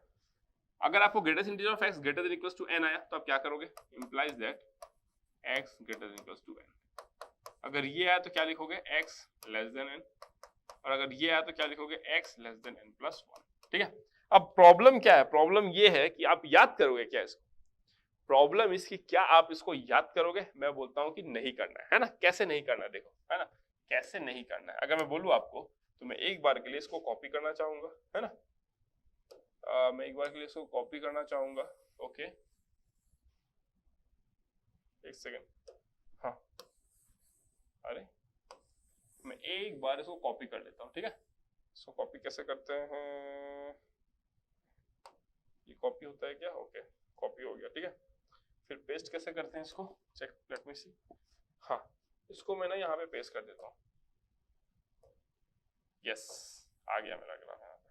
अगर आपको greatest integer of x greater than equals to n आया तो आप क्या करोगे, implies that x greater than equals to n। अगर ये आया तो क्या लिखोगे, x लेस देन n, और अगर ये आया तो क्या लिखोगे, x less than n plus 1। ठीक है, अब प्रॉब्लम क्या है, प्रॉब्लम ये है कि आप याद करोगे क्या इसको, प्रॉब्लम इसकी क्या आप इसको याद करोगे। मैं बोलता हूं कि नहीं करना है ना, कैसे नहीं करना है देखो, है ना, कैसे नहीं करना है। अगर मैं बोलूं आपको तो मैं एक बार के लिए इसको कॉपी करना चाहूंगा, है ना, मैं एक बार के लिए इसको कॉपी करना चाहूंगा। ओके एक सेकेंड, हाँ, अरे मैं एक बार इसको कॉपी कर लेता हूँ। ठीक है, इसको कॉपी कैसे करते हैं, ये कॉपी होता है क्या, ओके कॉपी हो गया। ठीक है, फिर पेस्ट कैसे करते हैं इसको, चेक, लेट मी सी। हाँ, इसको मैं ना यहाँ पे पेस्ट कर देता हूँ, यस आ गया मेरा ग्राफ यहाँ पे।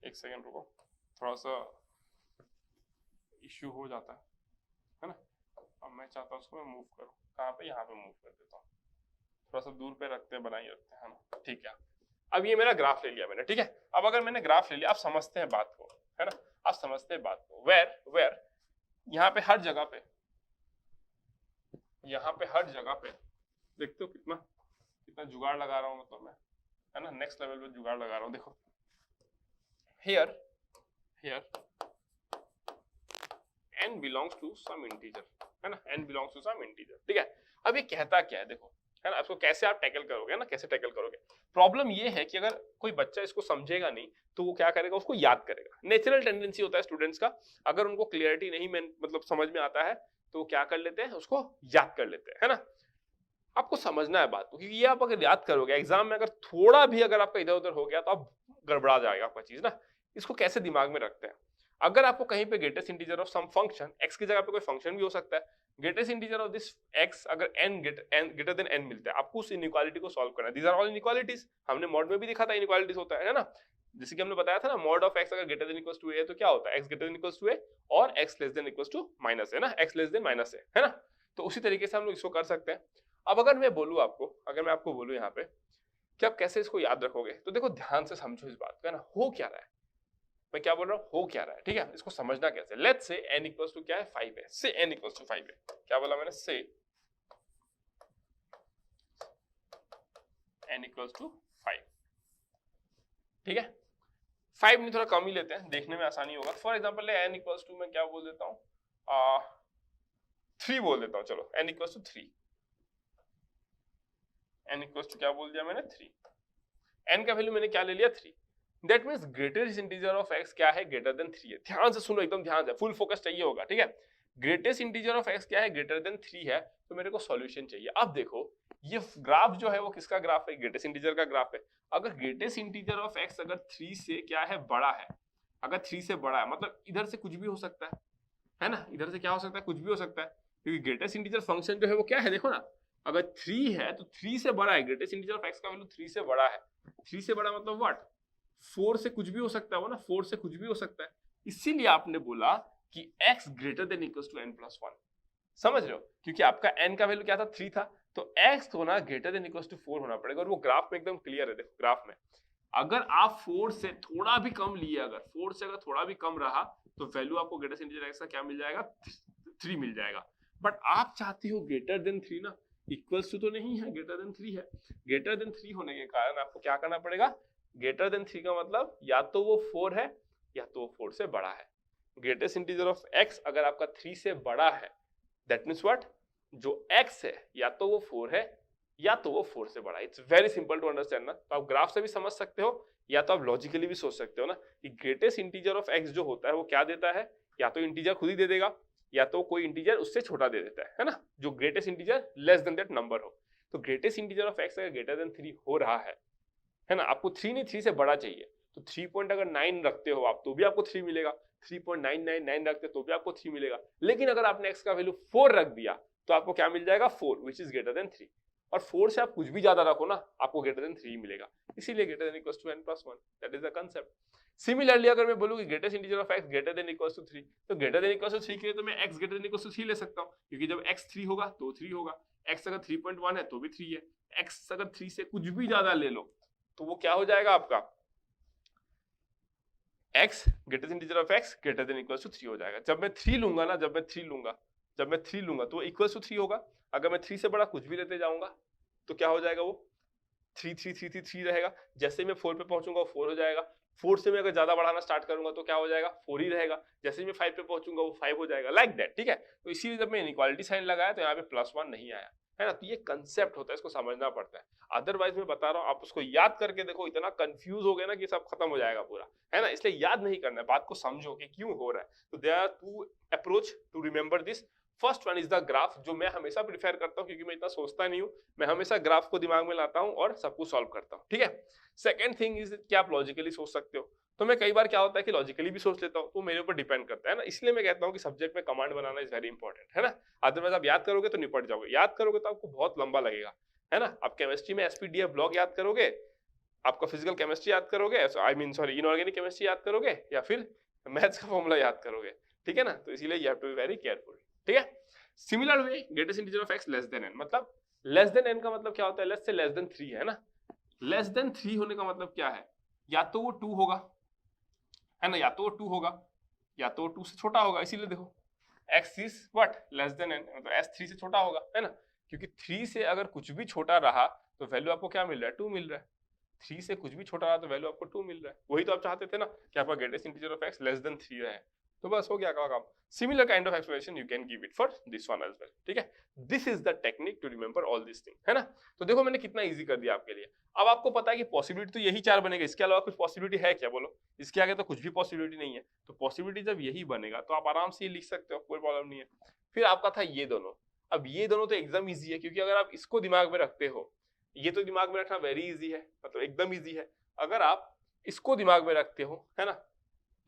एक सेकेंड रुको, थोड़ा सा इश्यू हो जाता है ना। अब मैं चाहता हूँ उसको मैं मूव करूँ, कहाँ पे, यहाँ पे मूव कर देता हूँ, थोड़ा सा दूर पे रखते हैं, बनाई रखते हैं ना। ठीक है, अब ये मेरा ग्राफ ले लिया मैंने। ठीक है, अब अगर मैंने ग्राफ ले लिया, आप समझते हैं बात को, है ना, आप समझते हैं बात को। वेयर यहाँ पे हर जगह पे, यहाँ पे हर जगह पे देखते हो कितना जुगाड़ लगा रहा हूँ, मतलब मैं, है ना, नेक्स्ट लेवल पे जुगाड़ लगा रहा हूँ। देखो here n belongs to some integer, है ना, n belongs to some integer। ठीक है, अब ये कहता क्या है देखो, है ना, इसको कैसे आप टैकल करोगे ना, कैसे टैकल करोगे। प्रॉब्लम ये है कि अगर कोई बच्चा इसको समझेगा नहीं तो वो क्या करेगा, उसको याद करेगा। नेचुरल टेंडेंसी होता है स्टूडेंट्स का, अगर उनको क्लियरिटी नहीं मतलब समझ में आता है तो वो क्या कर लेते हैं, उसको याद कर लेते हैं, है ना। आपको समझना है बात को, क्योंकि ये आप अगर याद करोगे एग्जाम में, अगर थोड़ा भी अगर आपका इधर उधर हो गया तो आप गड़बड़ा जाएगा आपका चीज ना। इसको कैसे दिमाग में रखते हैं, अगर आपको कहीं पे greatest integer of some function x की जगह पे कोई फंक्शन भी हो सकता है, greatest integer of this x अगर n ग्रेटर देन n मिलता है, आपको उस इनइक्वालिटी को सॉल्व करना है। दीज आर ऑल इनइक्वालिटीज, हमने मॉड में भी देखा था इनइक्वालिटीज होता है ना, जैसे कि हमने बताया था ना, मॉड ऑफ x अगर greater than equals to a है तो क्या होता है, x greater than equals to a और x less than equals to minus a ना, x less than minus a है ना। तो उसी तरीके से हम लोग इसको कर सकते हैं। अब अगर मैं बोलूं आपको, अगर मैं आपको बोलूं यहाँ पे कि आप कैसे इसको याद रखोगे, तो देखो ध्यान से समझो इस बात को, है ना, हो क्या रहा है, मैं क्या बोल रहा हूँ, हो क्या रहा है, ठीक है, इसको समझना कैसे। Let's say n equals to क्या है 5 है, से n इक्वल्स टू 5 है, क्या बोला मैंने, से n इक्वल्स टू 5, ठीक है। 5 नहीं, थोड़ा कम ही लेते हैं, देखने में आसानी होगा। For example n equals to मैं क्या बोल देता हूँ, 3 बोल देता हूँ, चलो n equals to 3, n equals to क्या बोल दिया मैंने 3, n का वैल्यू मैंने क्या ले लिया 3, that means greatest integer of x क्या है, ग्रेटर देन 3 है। ध्यान से सुनो, एकदम ध्यान से, फुल फोकस चाहिए होगा, ठीक है। ग्रेटेस्ट इंटीजर ऑफ x क्या है, ग्रेटर देन 3 है, तो मेरे को सॉल्यूशन चाहिए। अब देखो ये ग्राफ जो है वो किसका ग्राफ है, ग्रेटेस्ट इंटीजर का ग्राफ है। अगर ग्रेटेस्ट इंटीजर ऑफ x अगर 3 से क्या है बड़ा है, अगर 3 से बड़ा है मतलब इधर से कुछ भी हो सकता है ना, इधर से क्या हो सकता है, कुछ भी हो सकता है, क्योंकि ग्रेटेस्ट इंटीजर फंक्शन जो है वो क्या है, देखो ना, अगर 3 है तो 3 से बड़ा है, ग्रेटेस्ट इंटीजर ऑफ x का वैल्यू 3 से बड़ा है, 3 से बड़ा मतलब व्हाट, 4 से कुछ भी हो सकता है वो ना, 4 से कुछ भी हो सकता है, इसीलिए आपने बोला कि x greater than equals to n plus 1, समझ रहे हो, क्योंकि आपका n का वैल्यू क्या था 3 था, तो x को ना ग्रेटर देन इक्वल्स टू 4 होना पड़ेगा। और वो ग्राफ में एकदम क्लियर है, देखो ग्राफ में अगर आप 4 से थोड़ा भी कम लिए, अगर 4 से अगर थोड़ा भी कम रहा तो वैल्यू आपको ग्रेटेस्ट इंटीजर x का क्या मिल जाएगा, 3 मिल जाएगा। बट आप चाहते हो ग्रेटर देन 3 ना, इक्वल्स टू तो नहीं है, ग्रेटर देन 3 है। ग्रेटर देन 3 होने के कारण आपको क्या करना पड़ेगा, ग्रेटर देन 3 का मतलब या तो वो 4 है या तो वो 4 से बड़ा है। ग्रेटेस्ट इंटीजर ऑफ x अगर आपका 3 से बड़ा है, दैट मींस व्हाट, जो x है या तो वो 4 है या तो वो 4 से बड़ा है। It's very simple to understand ना, तो आप ग्राफ से भी समझ सकते हो या तो आप लॉजिकली भी सोच सकते हो ना कि ग्रेटेस्ट इंटीजर ऑफ x जो होता है वो क्या देता है, या तो इंटीजर खुद ही दे देगा या तो कोई इंटीजर उससे छोटा दे देता है ना, जो greatest integer less then that number हो। तो ग्रेटेस्ट इंटीजर ऑफ x अगर ग्रेटर देन 3 हो रहा है ना, आपको 3 नहीं 3 से बड़ा चाहिए, तो 3 पॉइंट अगर 9 रखते हो आप तो भी आपको 3 मिलेगा, 3.999 रखते तो भी आपको 3 मिलेगा। लेकिन अगर आपने x का वैल्यू 4 रख दिया तो आपको क्या मिल जाएगा, 4 विच इज ग्रेटर देन 3, और 4 से आप कुछ भी ज्यादा रखो ना आपको ग्रेटर देन 3 मिलेगा, इसीलिए greater than equals to n plus 1, that is the concept. Similarly अगर मैं बोलूं कि greatest integer of x greater than equals to 3, तो ग्रेटर देन इक्वल्स टू 3 के लिए तो मैं x greater than equals to 3 ले सकता हूं, क्योंकि जब x 3 होगा तो 3 होगा, x अगर 3.1 है तो भी 3 है, x अगर 3 से कुछ भी ज्यादा ले लो तो वो क्या हो जाएगा आपका, x greatest integer of x greater than equals to 3 हो जाएगा। जब मैं 3 लूंगा ना, जब मैं 3 लूंगा तो इक्वल्स टू 3 होगा। अगर मैं 3 से बड़ा कुछ भी लेते जाऊंगा तो क्या हो जाएगा, वो 3 3 3 3 3 रहेगा। जैसे ही मैं 4 पे पहुंचूंगा वो 4 हो जाएगा। 4 से मैं अगर ज्यादा बढ़ाना स्टार्ट करूंगा तो क्या हो जाएगा, 4 ही रहेगा। जैसे ही मैं 5 पे पहुंचूंगा वो 5 हो जाएगा, लाइक दैट, ठीक है। तो इसीलिए जब मैं इनइक्वालिटी साइन लगाया तो यहाँ पे +1 नहीं आया, है ना। तो ये कंसेप्ट होता है, इसको समझना पड़ता है। अदरवाइज मैं बता रहा हूँ, आप उसको याद करके देखो, इतना कंफ्यूज हो गया ना कि सब खत्म हो जाएगा पूरा, है ना। इसलिए याद नहीं करना है, बात को समझो कि क्यों हो रहा है। तो there are two approach to remember this. First one is the graph, जो मैं हमेशा प्रिफर करता हूँ क्योंकि मैं इतना सोचता नहीं हूँ, मैं हमेशा ग्राफ को दिमाग में लाता हूँ और सब कुछ सॉल्व करता हूँ, ठीक है। सेकंड थिंग इज कि आप लॉजिकली सोच सकते हो, तो मैं कई बार क्या होता है कि लॉजिकली भी सोच लेता हूँ, तो मेरे ऊपर डिपेंड करता है ना। इसलिए मैं कहता हूँ कि सब्जेक्ट में command banana is very important, है ना। अदरवाइज आप याद करोगे तो निपट जाओगे, याद करोगे तो आपको बहुत लंबा लगेगा, है ना। आप केमिस्ट्री में एसपीडीएफ ब्लॉक याद करोगे, आपका फिजिकल केमिस्ट्री याद करोगे, I mean sorry inorganic chemistry याद करोगे, या फिर मैथ्स का फॉर्मूला याद करोगे, ठीक है ना। तो इसीलिए you have to be very careful, ठीक है। Similar way greatest integer of x less than n, मतलब लेस देन n का मतलब क्या होता है, लेस से लेस देन 3 है ना। लेस देन 3 होने का मतलब क्या है, या तो वो 2 होगा, है ना, या तो वो 2 होगा या तो वो 2 से छोटा होगा। इसीलिए देखो x is what less than n, मतलब s 3 से छोटा होगा, है ना। क्योंकि 3 से अगर कुछ भी छोटा रहा तो वैल्यू आपको क्या मिल रहा है, 2 मिल रहा है। 3 से कुछ भी छोटा रहा तो वैल्यू आपको 2 मिल रहा है। वही तो आप चाहते थे ना कि आपका greatest integer of x less than 3 रहे, तो बस हो गया काम। Similar kind of explanation you can give it for this one as well, ठीक है। This is the technique to remember all this thing, है ना। तो देखो मैंने कितना इजी कर दिया आपके लिए। अब आपको पता है कि पॉसिबिलिटी तो यही 4 बनेगा, इसके अलावा कुछ पॉसिबिलिटी है क्या, बोलो। इसके आगे तो कुछ भी पॉसिबिलिटी नहीं है। तो पॉसिबिलिटी जब यही बनेगा तो आप आराम से ये लिख सकते हो, कोई प्रॉब्लम नहीं है। फिर आपका था ये दोनों, अब ये दोनों तो एकदम इजी है, क्योंकि अगर आप इसको दिमाग में रखते हो, ये तो दिमाग में रखना वेरी इजी है, मतलब एकदम इजी है। अगर आप इसको दिमाग में रखते हो, है ना,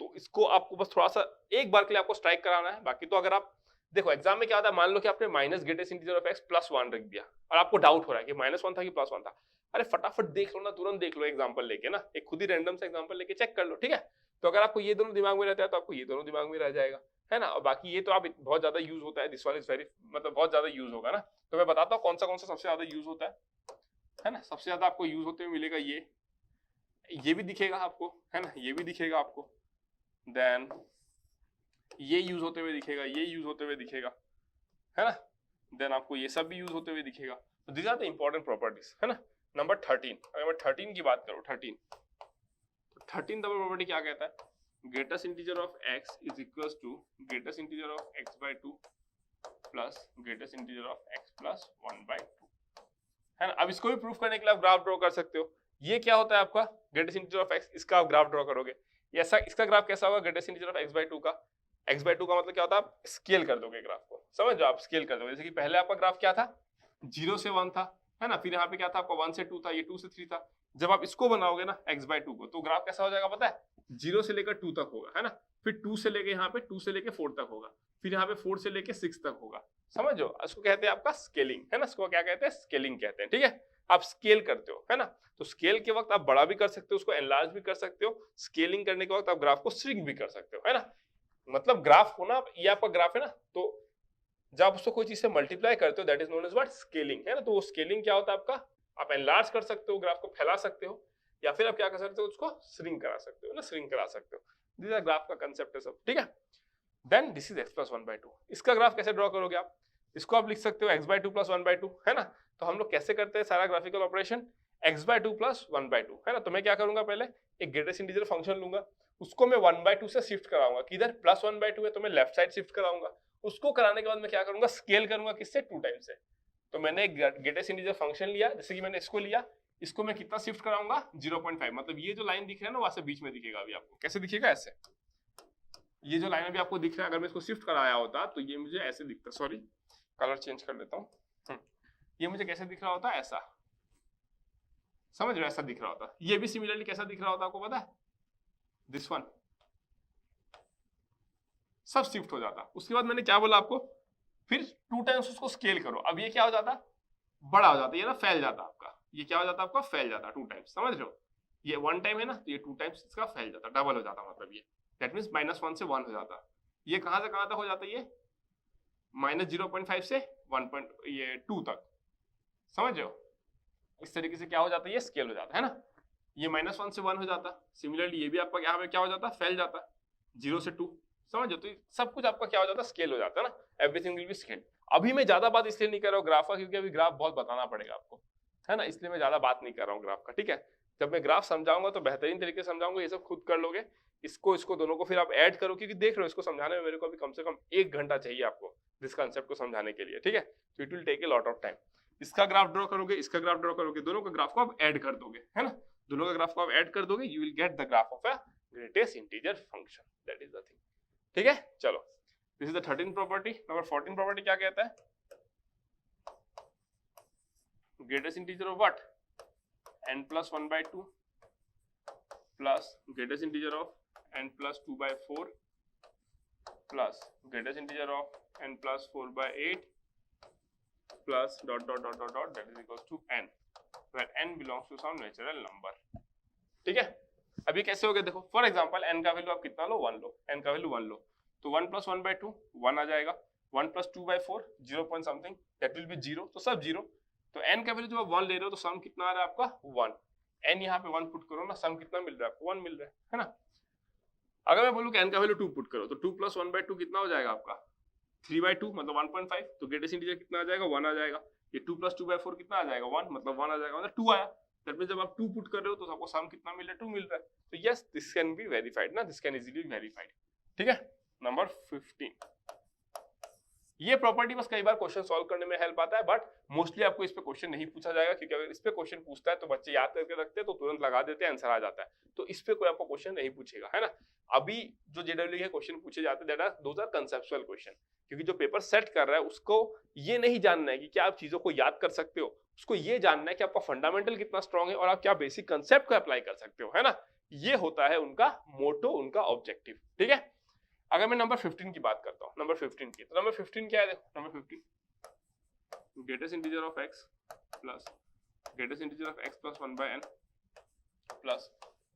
तो इसको आपको बस थोड़ा सा एक बार के लिए आपको स्ट्राइक कराना है। बाकी तो अगर आप देखो एग्जाम में क्या होता है, मान लो कि आपने minus greatest integer of x plus 1 रख दिया और आपको डाउट हो रहा है कि -1 था कि +1 था, अरे फटाफट देख लो ना, तुरंत देख लो एग्जांपल लेके ना, एक खुद ही रैंडम से एग्जांपल लेके चेक कर लो, ठीक है। तो अगर आपको ये दोनों दिमाग में रहता है तो आपको ये दोनों दिमाग में रह जाएगा, है ना। और बाकी ये तो आप बहुत ज्यादा यूज होता है, दिस वन इज वेरी, मतलब बहुत ज्यादा यूज होगा ना। तो मैं बताता हूँ कौन सा सबसे ज्यादा यूज होता है ना। सबसे ज्यादा आपको यूज होते हुए मिलेगा ये भी दिखेगा आपको, है ना, ये भी दिखेगा आपको, देन ये यूज होते हुए दिखेगा, ये यूज होते हुए दिखेगा, है ना, देन आपको ये सब भी यूज होते हुए दिखेगा। तो this are the important properties, है ना। नंबर 13, अगर मैं 13 की बात करूं, 13 नंबर प्रॉपर्टी क्या कहता है, greatest integer of x is equals to greatest integer of x by 2 plus greatest integer of x plus 1 by 2, है ना। अब इसको भी प्रूफ करने के लिए आप ग्राफ ड्रॉ कर सकते हो। ये क्या होता है आपका ग्रेटेस्ट इंटीजर ऑफ x, इसका आप ग्राफ ड्रॉ करोगे, ऐसा इसका ग्राफ कैसा होगा, greatest integer of x by 2 का, x by 2 का मतलब क्या होता है, आप स्केल कर दोगे ग्राफ को, समझ लो, आप स्केल कर दोगे। जैसे कि पहले आपका ग्राफ क्या था, 0 से 1 था, है ना, फिर यहाँ पे क्या था आपका 1 से 2 था, ये 2 से 3 था। जब आप इसको बनाओगे ना x by 2 को, तो ग्राफ कैसा हो जाएगा पता है, 0 से लेकर 2 तक होगा, है ना, फिर 2 से लेके यहाँ पे 2 से लेके 4 तक होगा, फिर यहाँ पे 4 से लेके 6 तक होगा, समझो। इसको कहते हैं आपका स्केलिंग, है ना, इसको क्या कहते हैं, स्केलिंग कहते हैं, ठीक है। आप स्केल करते हो, है ना, तो स्केल के वक्त आप बड़ा भी कर सकते हो, उसको एनलार्ज भी कर सकते हो, स्केलिंग करने के वक्त आप ग्राफ को श्रिंक भी कर सकते हो, है ना। मतलब ग्राफ होना, ये आपका ग्राफ है ना, तो जब उसको कोई चीज से मल्टीप्लाई करते हो that is known as what, scaling, है ना। तो वो स्केलिंग क्या होता है आपका, आप एनलार्ज कर सकते हो, ग्राफ को फैला सकते हो, या फिर आप क्या कर सकते हो, उसको श्रिंक करा सकते हो ना, श्रिंक करा सकते हो। दिस इज ग्राफ का कांसेप्ट है सब, ठीक है। Then this is x plus 1 by 2। इसका ग्राफ कैसे ड्रॉ करोगे आप, इसको आप लिख सकते हो x by 2 plus 1 by 2, है ना। तो हम लोग कैसे करते हैं सारा graphical operation, x by 2 plus 1 by 2, है ना। तो मैं क्या करूंगा, पहले एक ग्रेटेस्ट इंटीजर फंक्शन लूंगा, उसको मैं 1 by 2 से शिफ्ट कराऊंगा, किधर +1 by 2 है तो मैं लेफ्ट साइड शिफ्ट कराऊंगा। उसको कराने के बाद मैं क्या करूंगा, स्केल करूंगा, किससे, 2 टाइम्स से। तो मैंने एक ग्रेटेस्ट इंटीजर फंक्शन लिया, जैसे कि मैंने इसको लिया, इसको मैं कितना शिफ्ट कराऊंगा, 0.5, मतलब ये जो लाइन दिख रहा है ना, वहां से बीच में दिखेगा अभी आपको, कैसे दिखेगा, ऐसे। ये जो लाइन अभी आपको दिख रहा है, अगर मैं इसको शिफ्ट कराया होता तो ये मुझे ऐसे दिखता, सॉरी कलर चेंज कर लेता हूँ, ये मुझे कैसे दिख रहा होता, ऐसा, समझ रहे हो, ऐसा दिख रहा होता। ये भी सिमिलरली कैसा दिख रहा होता आपको पता है, दिस वन, सब शिफ्ट हो जाता। उसके बाद मैंने क्या बोला आपको, फिर 2 टाइम्स उसको स्केल करो, अब ये क्या हो जाता, बड़ा हो जाता, ये ना फैल जाता आपका, ये क्या हो जाता आपका, फैल जाता 2 टाइम्स, समझ रहे हो। ये 1 टाइम है ना, तो ये 2 टाइम्स इसका फैल जाता, डबल हो जाता, मतलब ये दैट मींस -1 से 1 हो जाता। ये कहां से कहां तक हो जाता है, ये -0.5 से 2 तक, समझ रहे हो। इस तरीके से क्या हो जाता है, ये स्केल हो जाता है ना। ये -1 से 1 हो जाता, सिमिलरली ये भी आपका यहाँ पे क्या हो जाता, फैल जाता 0 से 2, समझो। तो सब कुछ आपका क्या हो जाता, स्केल हो जाता है ना, एवरीथिंग विल बी स्केल। अभी मैं ज्यादा बात इसलिए नहीं कर रहा हूँ ग्राफ का, क्योंकि अभी ग्राफ बहुत बताना पड़ेगा आपको, है ना, इसलिए मैं ज्यादा बात नहीं कर रहा हूँ ग्राफ का, ठीक है। जब मैं ग्राफ समझाऊंगा तो बेहतरीन तरीके से समझाऊंगा, ये सब खुद कर लोगे। इसको दोनों को फिर आप ऐड करो, क्योंकि देख रहे हो इसको समझाने में मेरे को अभी कम से कम 1 घंटा चाहिए आपको इस कॉन्सेप्ट को समझाने के लिए, ठीक है। तो it will take a lot of time. इसका ग्राफ ड्रॉ करोगे, इसका ग्राफ ड्रॉ करोगे, दोनों का ग्राफ को आप ऐड कर दोगे, है ना, दोनों का ग्राफ को आप ऐड कर दोगे, you will get the graph of a greatest integer function, that is the thing, ठीक है। चलो, this is the 13th property. Number 14 property क्या कहता है, greatest integer of what, n plus 1 by 2 plus greatest integer of n plus 2 by 4 plus greatest integer of n plus 4 by 8 plus ... that is equals to n, where n belongs to some natural number, ठीक है। अभी कैसे हो गया देखो, for example n का value आप कितना लो, 1 लो, n का वैल्यू 1 लो, तो 1 plus 1 by 2 1 आ जाएगा, 1 plus 2 by 4 0 point something, that will be 0, तो सब 0। तो n का वैल्यू जब आप 1 ले रहे हो तो सम कितना आ रहा है आपका 1, n यहाँ पे 1 पुट करो ना, सम कितना मिल रहा है आपको, 1 मिल रहा है ना। अगर मैं बोलूँ कि n का वैल्यू 2 पुट करो, तो 2 plus 1 by 2 कितना हो जाएगा आपका, 3 by 2 मतलब 1.5, तो ग्रेटेस्ट इंटीजर कितना आ जाएगा, 1 आ जाएगा। ये 2 plus 2 by 4 कितना आ जाएगा, 1 मतलब 1 आ जाएगा, मतलब 2 आया। दैट मींस जब आप 2 पुट कर रहे हो तो आपको सम कितना मिल रहा है, 2 मिल रहा है। तो yes, this can be verified ना, दिस कैन इजीली वेरीफाइड, ठीक है। नंबर 15, ये प्रॉपर्टी बस कई बार क्वेश्चन सॉल्व करने में हेल्प आता है, बट मोस्टली आपको इस पे क्वेश्चन नहीं पूछा जाएगा, क्योंकि अगर इस पे क्वेश्चन पूछता है तो बच्चे याद करके रखते हैं तो तुरंत लगा देते हैं, आंसर आ जाता है। तो इस पे कोई आपको क्वेश्चन नहीं पूछेगा, है ना। अभी जो जेडब्ल्यू के क्वेश्चन पूछे जाते हैं दोज आर कंसेप्चुअल क्वेश्चन, क्योंकि जो पेपर सेट कर रहा है उसको ये नहीं जानना है कि क्या आप चीजों को याद कर सकते हो, उसको ये जानना है कि आपका फंडामेंटल कितना स्ट्रांग है और आप क्या बेसिक कंसेप्ट को अप्लाई कर सकते हो, है ना। ये होता है उनका मोटो, उनका ऑब्जेक्टिव, ठीक है। अगर मैं नंबर 15 की बात करता हूँ, नंबर 15 की, तो नंबर 15 क्या है, देखो number 15 greatest integer of x plus greatest integer of x plus 1 by n plus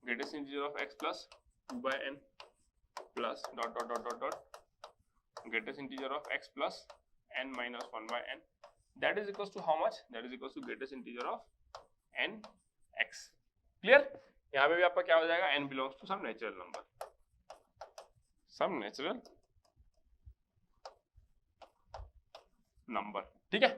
greatest integer of x plus 2 by n plus dot dot dot dot dot greatest integer of x plus n minus 1 by n, that is equals to how much, that is equals to greatest integer of n x। Clear. यहाँ पे भी आपका क्या हो जाएगा, n belongs to some natural number, some natural number, ठीक है।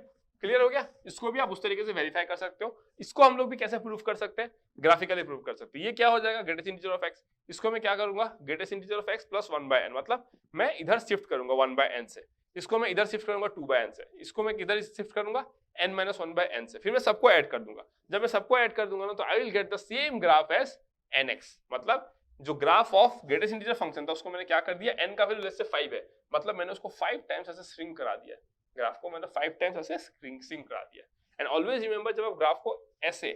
Clear हो गया। इसको भी आप उस तरीके से वेरीफाई कर सकते हो। इसको हम लोग भी कैसे प्रूफ कर सकते हैं, ग्राफिकली प्रूफ कर सकते हैं। ये क्या हो जाएगा, ग्रेटेस्ट इंटीजर ऑफ x, इसको मैं क्या करूंगा, greatest integer of x plus 1 by n, मतलब मैं इधर शिफ्ट करूंगा 1 बाय n से, इसको मैं इधर शिफ्ट करूंगा 2 बाय n से, इसको मैं किधर शिफ्ट करूंगा n माइनस 1 बाय n से, फिर मैं सबको ऐड कर दूंगा। जब मैं सबको ऐड कर दूंगा ना तो I will get the same graph as nx, मतलब जो graph of greatest integer function था उसको मैंने क्या कर दिया, n का वैल्यू लेट्स से 5 है, मतलब मैंने उसको 5 टाइम्स ऐसे श्रिंक करा दिया, ग्राफ को मैंने 5 टाइम्स ऐसे श्रिंक करा दिया। एंड ऑलवेज रिमेंबर, जब आप ग्राफ को ऐसे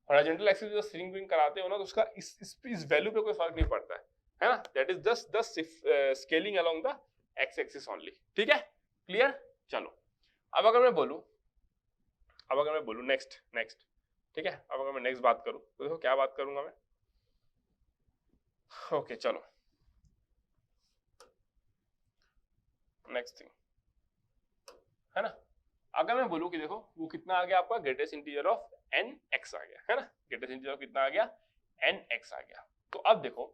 हॉरिजॉन्टल एक्सिस पे श्रिंक कराते हो ना तो उसका इस वैल्यू पे कोई फर्क नहीं पड़ता है ना। That is just the scaling along the x axis only, ठीक है। क्लियर। चलो अब अगर मैं बोलूं नेक्स्ट, ठीक है, अब अगर मैं नेक्स्ट बात करूं तो देखो क्या बात करूंगा मैं। ओके चलो नेक्स्ट थिंग, है ना। अगर मैं बोलूं कि देखो वो कितना आ गया आपका, ग्रेटेस्ट इंटीजर ऑफ nx आ गया, है ना। ग्रेटेस्ट इंटीजर कितना आ गया, nx आ गया। तो अब देखो,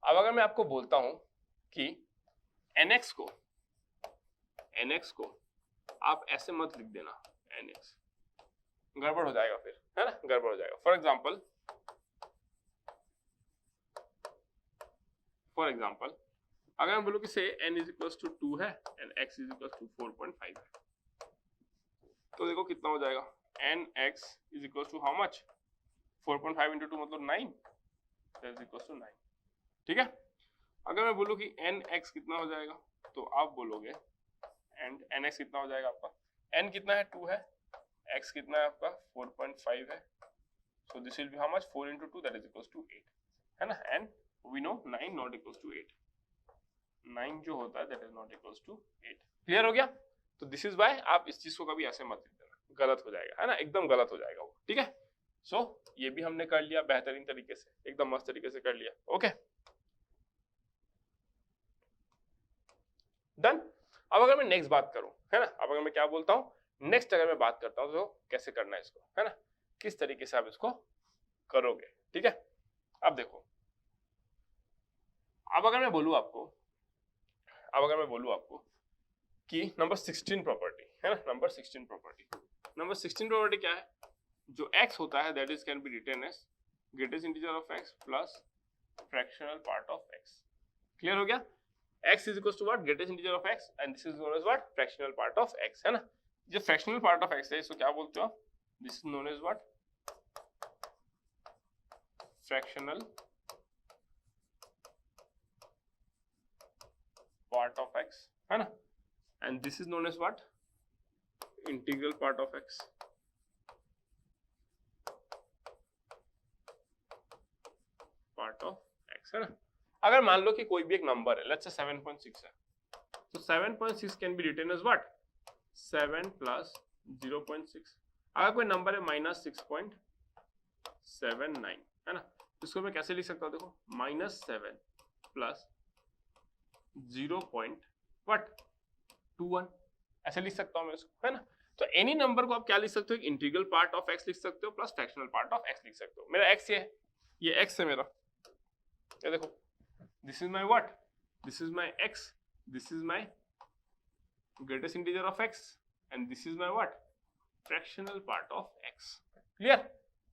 अब अगर मैं आपको बोलता हूं कि nx को आप ऐसे मत लिख देना, nx गड़बड़ हो जाएगा फिर, है ना, गड़बड़ हो जाएगा। फॉर एग्जाम्पल अगर मैं बोलूं कि से n इज इक्वल्स टू 2 है and x is equals to 4.5 है, तो देखो कितना हो जाएगा, nx is equals to how much, 4.5 into 2 मतलब 9, दैट इज इक्वल्स टू 9, ठीक है। अगर मैं बोलूं कि nx कितना हो जाएगा तो आप बोलोगे एंड nx कितना हो जाएगा आपका, n कितना है 2 है, x कितना है आपका 4.5 है, so this will be how much 4 into 2 that is equals to 8, है ना। And we know 9 not equals to 8, 9 जो होता है that is not equals to 8। Clear हो गया। तो दिस इज व्हाई आप इस चीज को कभी ऐसे मत लिख देना, गलत हो जाएगा, है ना, एकदम गलत हो जाएगा वो, ठीक है। सो ये भी हमने कर लिया बेहतरीन तरीके से, एकदम मस्त तरीके से कर लिया, ओके डन। अब अगर मैं नेक्स्ट बात करूं, है ना, अब अगर मैं क्या बोलता हूं नेक्स्ट, अगर मैं बात करता हूं तो कैसे करना है इसको, है ना, किस तरीके से आप इसको करोगे, ठीक है। अब देखो, अब अगर मैं बोलूं आपको कि नंबर 16 प्रॉपर्टी, है ना, नंबर 16 प्रॉपर्टी क्या है, जो x होता है that is can be written as greatest integer of x plus fractional part of x। Clear हो गया। x is equal to what, greatest integer of x and this is known as what, fractional part of x, है ना। जो fractional part of x है इसको क्या बोलते हो, this is known as what, fractional part of x, है ना। And this is known as what, integral part of x, part of x, है ना। अगर मान लो कि कोई भी एक नंबर है, लेट्स से 7.6 है, तो 7.6 can be written as what, 7 plus 0.6। अगर कोई नंबर है -6.79, है ना, इसको मैं कैसे लिख सकता हूँ, देखो -7 प्लस 0.21 ऐसे लिख सकता हूँ मैं इसको, है ना। तो एनी नंबर को आप क्या लिख सकते हो, इंटीग्रल पार्ट ऑफ x लिख सकते हो plus fractional part of x लिख सकते हो। मेरा x ये x है मेरा, ये देखो, this is my what, this is my x, this is my greatest integer of x and this is my what, fractional part of x। Clear,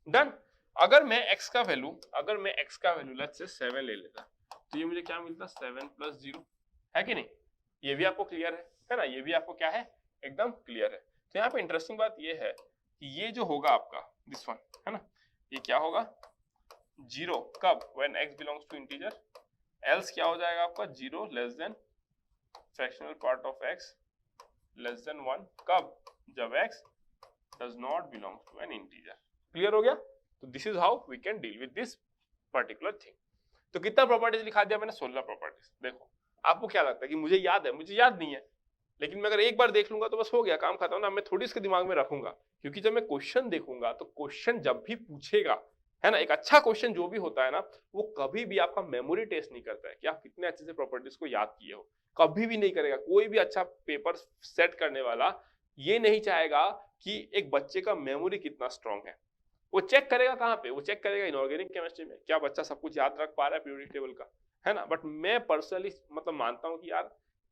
done. अगर मैं x का वैल्यू लेट्स से 7 ले लेता तो ये मुझे क्या मिलता, 7 प्लस 0, है कि नहीं, ये भी आपको क्लियर है। है ना, ये भी आपको क्या है एकदम क्लियर है। तो यहाँ पे इंटरेस्टिंग बात ये है कि ये जो होगा आपका दिस वन है ना, ये क्या होगा 0 कब, when x belongs to integer, else क्या हो जाएगा आपका 0 less than fractional part of x less than 1 कब, जब x does not belong to an integer. Clear हो गया? तो this is how we can deal with this particular thing. तो कितना प्रॉपर्टीज लिखा दिया मैंने, 16 प्रॉपर्टीज। देखो आपको क्या लगता है कि मुझे याद है, मुझे याद नहीं है, लेकिन मैं अगर एक बार देख लूंगा तो बस हो गया, काम खत्म ना। मैं थोड़ी इसके दिमाग में रखूंगा, क्योंकि जब मैं क्वेश्चन देखूंगा तो क्वेश्चन जब भी पूछेगा है ना, एक अच्छा क्वेश्चन जो भी होता है ना, वो कभी भी आपका मेमोरी टेस्ट नहीं करता है कि आप कितने अच्छे से प्रॉपर्टीज को याद किए हो, कभी भी नहीं करेगा। कोई भी अच्छा पेपर सेट करने वाला ये नहीं चाहेगा कि एक बच्चे का मेमोरी कितना स्ट्रांग है। वो चेक करेगा कहाँ पे, वो चेक करेगा इनऑर्गेनिक केमिस्ट्री में, क्या बच्चा सब कुछ याद रख पा रहा है पीरियोडिक टेबल का, है ना। बट मैं पर्सनली मतलब मानता हूँ कि यार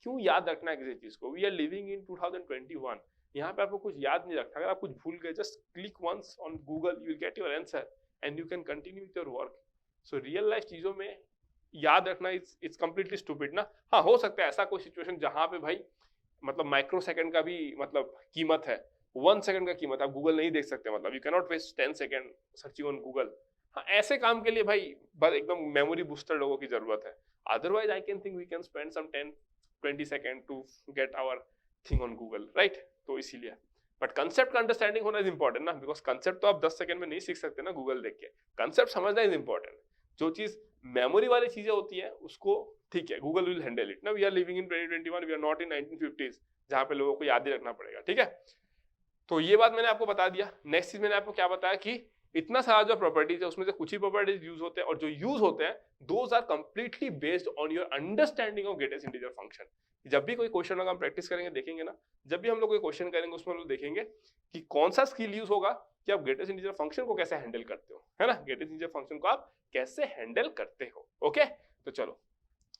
क्यों याद रखना है किसी चीज को, वी आर लिविंग इन 2021, यहाँ पे आपको कुछ याद नहीं रखना। अगर आप कुछ भूल गए, just click once on Google, you will get your answer and you can continue with your work. So real life चीजों में याद रखना इट्स कंप्लीटली स्टूपिड ना। हाँ, हो सकता है ऐसा कोई सिचुएशन जहां पे भाई मतलब माइक्रो सेकंड का भी मतलब कीमत है, 1 सेकंड का कीमत, आप गूगल नहीं देख सकते, मतलब you can not waste 10 second searching on Google. हाँ, ऐसे काम के लिए भाई बस एकदम मेमोरी बूस्टर लोगों की जरूरत है। Otherwise I can think we can spend some 10-20 second to get our thing on Google, right. तो इसीलिए बट कंसेप्ट का अंडरस्टैंडिंग होना इज इंपॉर्टेंट ना, बिकॉज कंसेप्ट तो आप 10 सेकंड में नहीं सीख सकते ना गूगल देख के। कंसेप्ट समझना इज इंपॉर्टेंट। जो चीज मेमोरी वाली चीजें होती है उसको ठीक है, गूगल विल हैंडल इट ना। We are living in 2021, we are not in 1950s जहां पे लोगों को याद ही रखना पड़ेगा, ठीक है। तो ये बात मैंने आपको बता दिया। नेक्स्ट चीज मैंने आपको क्या बताया कि इतना सारा जो प्रॉपर्टीज है उसमें से कुछ ही प्रॉपर्टीज यूज होते हैं, और जो यूज होते हैं those are completely based on your understanding of greatest integer function. जब भी कोई क्वेश्चन होगा हम प्रैक्टिस करेंगे, देखेंगे ना, जब भी हम लोग कोई क्वेश्चन करेंगे उसमें हम लोग देखेंगे कि कौन सा स्किल यूज होगा कि आप ग्रेटेस्ट इंटीजर फंक्शन को कैसे हैंडल करते हो, है ना। ग्रेटेस्ट इंटीजर फंक्शन को आप कैसे हैंडल करते हो, ओके। तो चलो,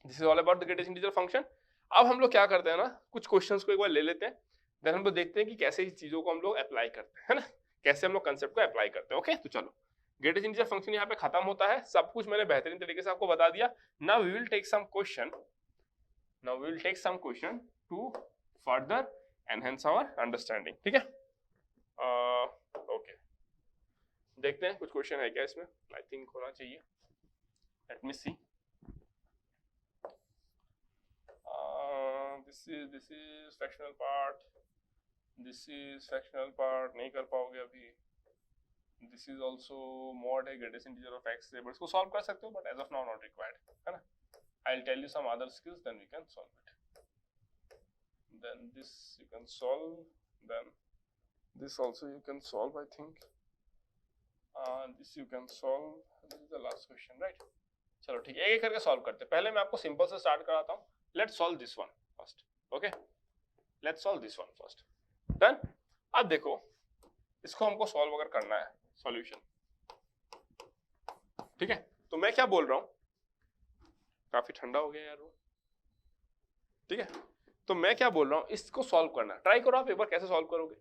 this is all about the greatest integer function. अब हम लोग क्या करते हैं ना, कुछ क्वेश्चंस को एक बार ले लेते हैं, देन हम लोग देखते हैं कि कैसे इस चीजों को हम लोग अप्लाई करते हैं, है ना, कैसे हम लोग कंसेप्ट को अप्लाई करते हैं, ओके। तो चलो, ग्रेटेस्ट इंटीजर फंक्शन यहाँ पे खत्म होता है, सब कुछ मैंने बेहतरीन तरीके से आपको बता दिया। Now we will take some question, to further enhance our understanding, ठीक है। ओके, देखते हैं कुछ क्वेश्चन है क्या इसमें, आई थिंक होना चाहिए। Let me see. this is fractional part, this is fractional part, नहीं कर पाओगे अभी। this is also mod है greatest integer of x से, but इसको solve कर सकते हो, but as of now not required, है ना। I'll tell you some other skills, then we can solve it. Then this you can solve, then this also you can solve, I think. This you can solve, this is the last question, right? चलो ठीक है, एक एक करके solve करते हैं। पहले मैं आपको सिंपल से स्टार्ट कराता हूँ। Let's solve this one first, okay, let's solve this one first, done. अब देखो, इसको हमको सॉल्व अगर करना है, सॉल्यूशन, ठीक है। तो मैं क्या बोल रहा हूँ, काफी ठंडा हो गया यार वो, ठीक है। तो मैं क्या बोल रहा हूँ, इसको सॉल्व करना, ट्राई करो आप एक बार, कैसे सॉल्व करोगे,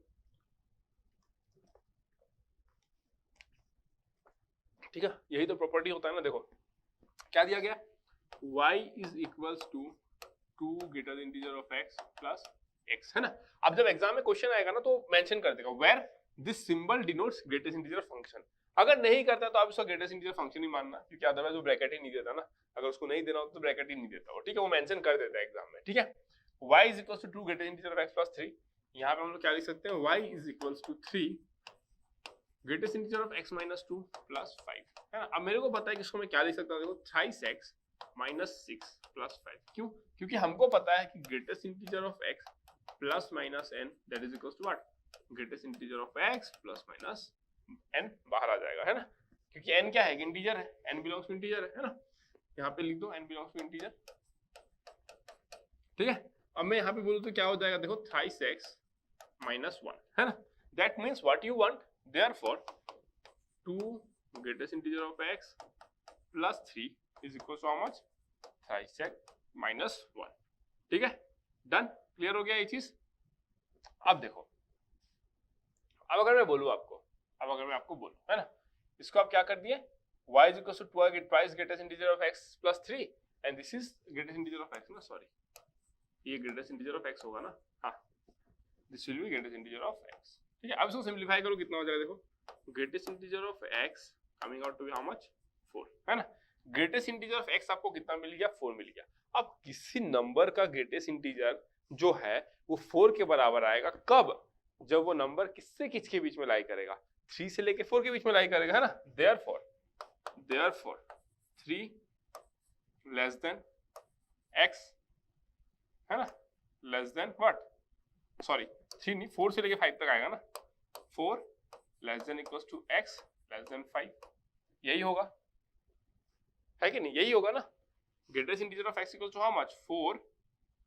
ठीक है। यही तो प्रॉपर्टी होता है ना। देखो क्या दिया गया, y is equals to 2 greater than integer of x plus x, है ना। अब जब एग्जाम में क्वेश्चन आएगा ना तो मेंशन कर देगा where this symbol denotes greatest integer function। अगर नहीं करता तो आप इसको greatest integer function ही मानना, क्योंकि अदरवाइज वो ब्रैकेट ही नहीं देता ना। अगर उसको नहीं देना हो तो ब्रैकेट ही नहीं देता वो, ठीक है, वो मेंशन कर देता है एग्जाम में, ठीक है। y is equals to 2 greater than integer of x plus 3, यहाँ पे हम लोग क्या लिख सकते हैं, y is equals to 3 greatest integer of x minus 2 plus 5, है ना। अब मेरे को पता है कि इसको मैं क्या लिख सकता हूँ, देखो thrice x minus 6 plus 5, क्यों, क्योंकि हमको पता है कि greatest integer of x plus minus n that is equals to what, greatest integer of x plus minus n बाहर आ जाएगा, है ना, क्योंकि n क्या है, इंटीजर है, n belongs to integer है ना। यहाँ पे लिख दो n belongs to integer, ठीक है। अब मैं यहाँ पे बोलूँ तो क्या हो जाएगा, देखो thrice x minus 1, है ना। that means what you want, therefore 2 greatest integer of x plus 3 is equals to how much, thrice x minus 1, ठीक है, डन, क्लियर हो गया ये चीज। अब देखो, अब अगर मैं बोलूं आपको, अब अगर मैं आपको बोलूं, है ना, इसको आप क्या कर दिए, y is equals to 2 twice greatest integer of x plus 3 and this is greatest integer of x, ना, सॉरी, ये ग्रेटेस्ट इंटीजर ऑफ एक्स होगा ना, हाँ this will B greatest integer of x. ठीक है, अब इसको सिंप्लीफाई करो कितना हो जाएगा, देखो greatest integer of x coming out to be how much 4, है ना। ग्रेटेस्ट इंटीजर ऑफ एक्स आपको कितना मिल गया, 4 मिल गया। अब किसी नंबर का ग्रेटेस्ट इंटीजर जो है वो 4 के बराबर आएगा कब, जब वो नंबर किससे किसके बीच में लाई करेगा, 3 से लेके 4 के बीच में लाई करेगा, है ना। देयरफॉर 3 लेस देन x, है ना, लेस देन व्हाट, सॉरी 3 नहीं 4 से लेके 5 तक आएगा ना, 4 less than equals to x less than 5, यही होगा, है कि नहीं, यही होगा ना। Greatest integer of x equals to how much, 4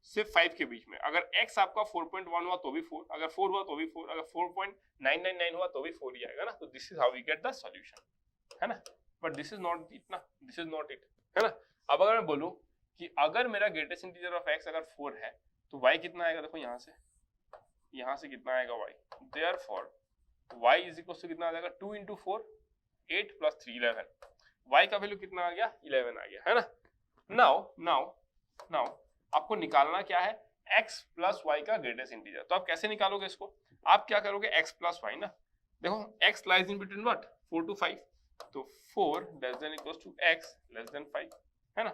से 5 के बीच में। अगर x आपका 4.1 हुआ तो भी 4, अगर 4 हुआ तो भी 4, अगर 4.999 हुआ तो भी 4 ही आएगा ना। तो this is how we get the solution, है ना। But this is not it ना, दिस इज नॉट इट, है ना। अब अगर मैं बोलूं कि अगर मेरा ग्रेटेस्ट इंटीजर ऑफ x अगर 4 है तो y कितना आएगा, देखो यहाँ से कितना आएगा y, therefore y is equal to कितना आ जाएगा, 2 into 4 8 plus 3 11, y का वैल्यू कितना आ गया, 11 आ गया, है ना। नाउ आपको निकालना क्या है, x प्लस y का ग्रेटेस्ट इंटीजर। तो आप कैसे निकालोगे इसको, आप क्या करोगे, x प्लस y ना, देखो x lies in between what, 4 to 5, तो 4 less than equals to x less than 5, है ना।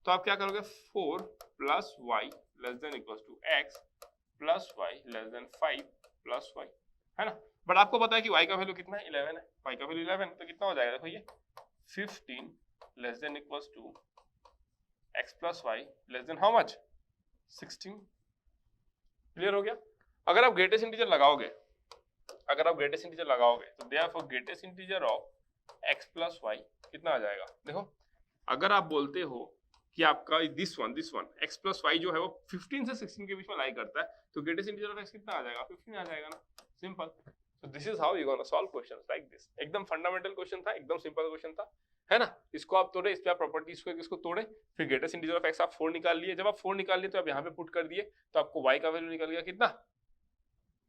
तो आप क्या करोगे, 4 plus y less than equals to x plus y less than 5 plus y, है ना। बट आपको पता है कि y का वैल्यू कितना है, 11 है, y का वैल्यू 11, तो कितना हो जाएगा, देखो ये 15 less than equals to x plus y less than how much, 16। Clear हो गया। अगर आप ग्रेटेस्ट इंटीजर लगाओगे, तो therefore greatest integer of x plus y कितना आ जाएगा, देखो अगर आप बोलते हो कि आपका this one x plus y जो है वो 15 से 16 के बीच में लाई करता है, तो ग्रेटेस्ट इंटीजर ऑफ x कितना आ जाएगा, 15 आ जाएगा ना, simple. So this is how you gonna solve questions like this। एकदम फंडामेंटल क्वेश्चन था, एकदम सिंपल क्वेश्चन था, है ना। इसको आप तोड़े, इस पे आप प्रॉपर्टीज को इसको तोड़े, फिर ग्रेटेस्ट इंटीजर ऑफ x आप 4 निकाल लिए। जब आप 4 निकाल लिए तो आप यहाँ पे पुट कर दिए, तो आपको y का वैल्यू निकल गया कितना,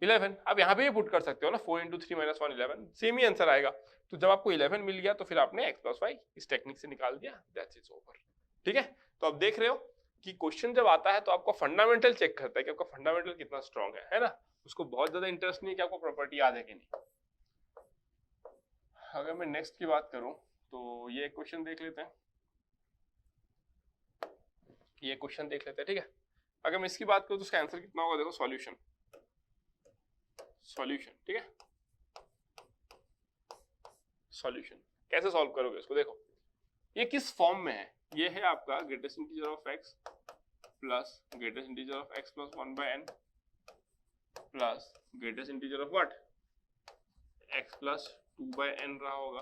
11। आप यहाँ पे भी पुट कर सकते हो ना, 4 into 3 minus 1 11, सेम ही आंसर आएगा। तो जब आपको 11 मिल गया तो फिर आपने x प्लस y इस टेक्निक से निकाल दिया, दैट्स इट ओवर। ठीक है, तो आप देख रहे हो कि क्वेश्चन जब आता है तो आपको फंडामेंटल चेक करता है कि आपका फंडामेंटल कितना स्ट्रांग है ना। उसको बहुत ज्यादा इंटरेस्ट नहीं है कि आपको प्रॉपर्टी याद है कि नहीं। अगर मैं नेक्स्ट की बात करूं तो ये क्वेश्चन देख लेते हैं, ठीक है। अगर मैं इसकी बात करूं तो उसका आंसर कितना होगा, देखो सॉल्यूशन, ठीक है। सॉल्यूशन कैसे सॉल्व करोगे इसको, देखो ये किस फॉर्म में है, ये है आपका greatest integer of x plus greatest integer of x plus 1/n plus greatest integer of what, x plus 2/n रहा होगा,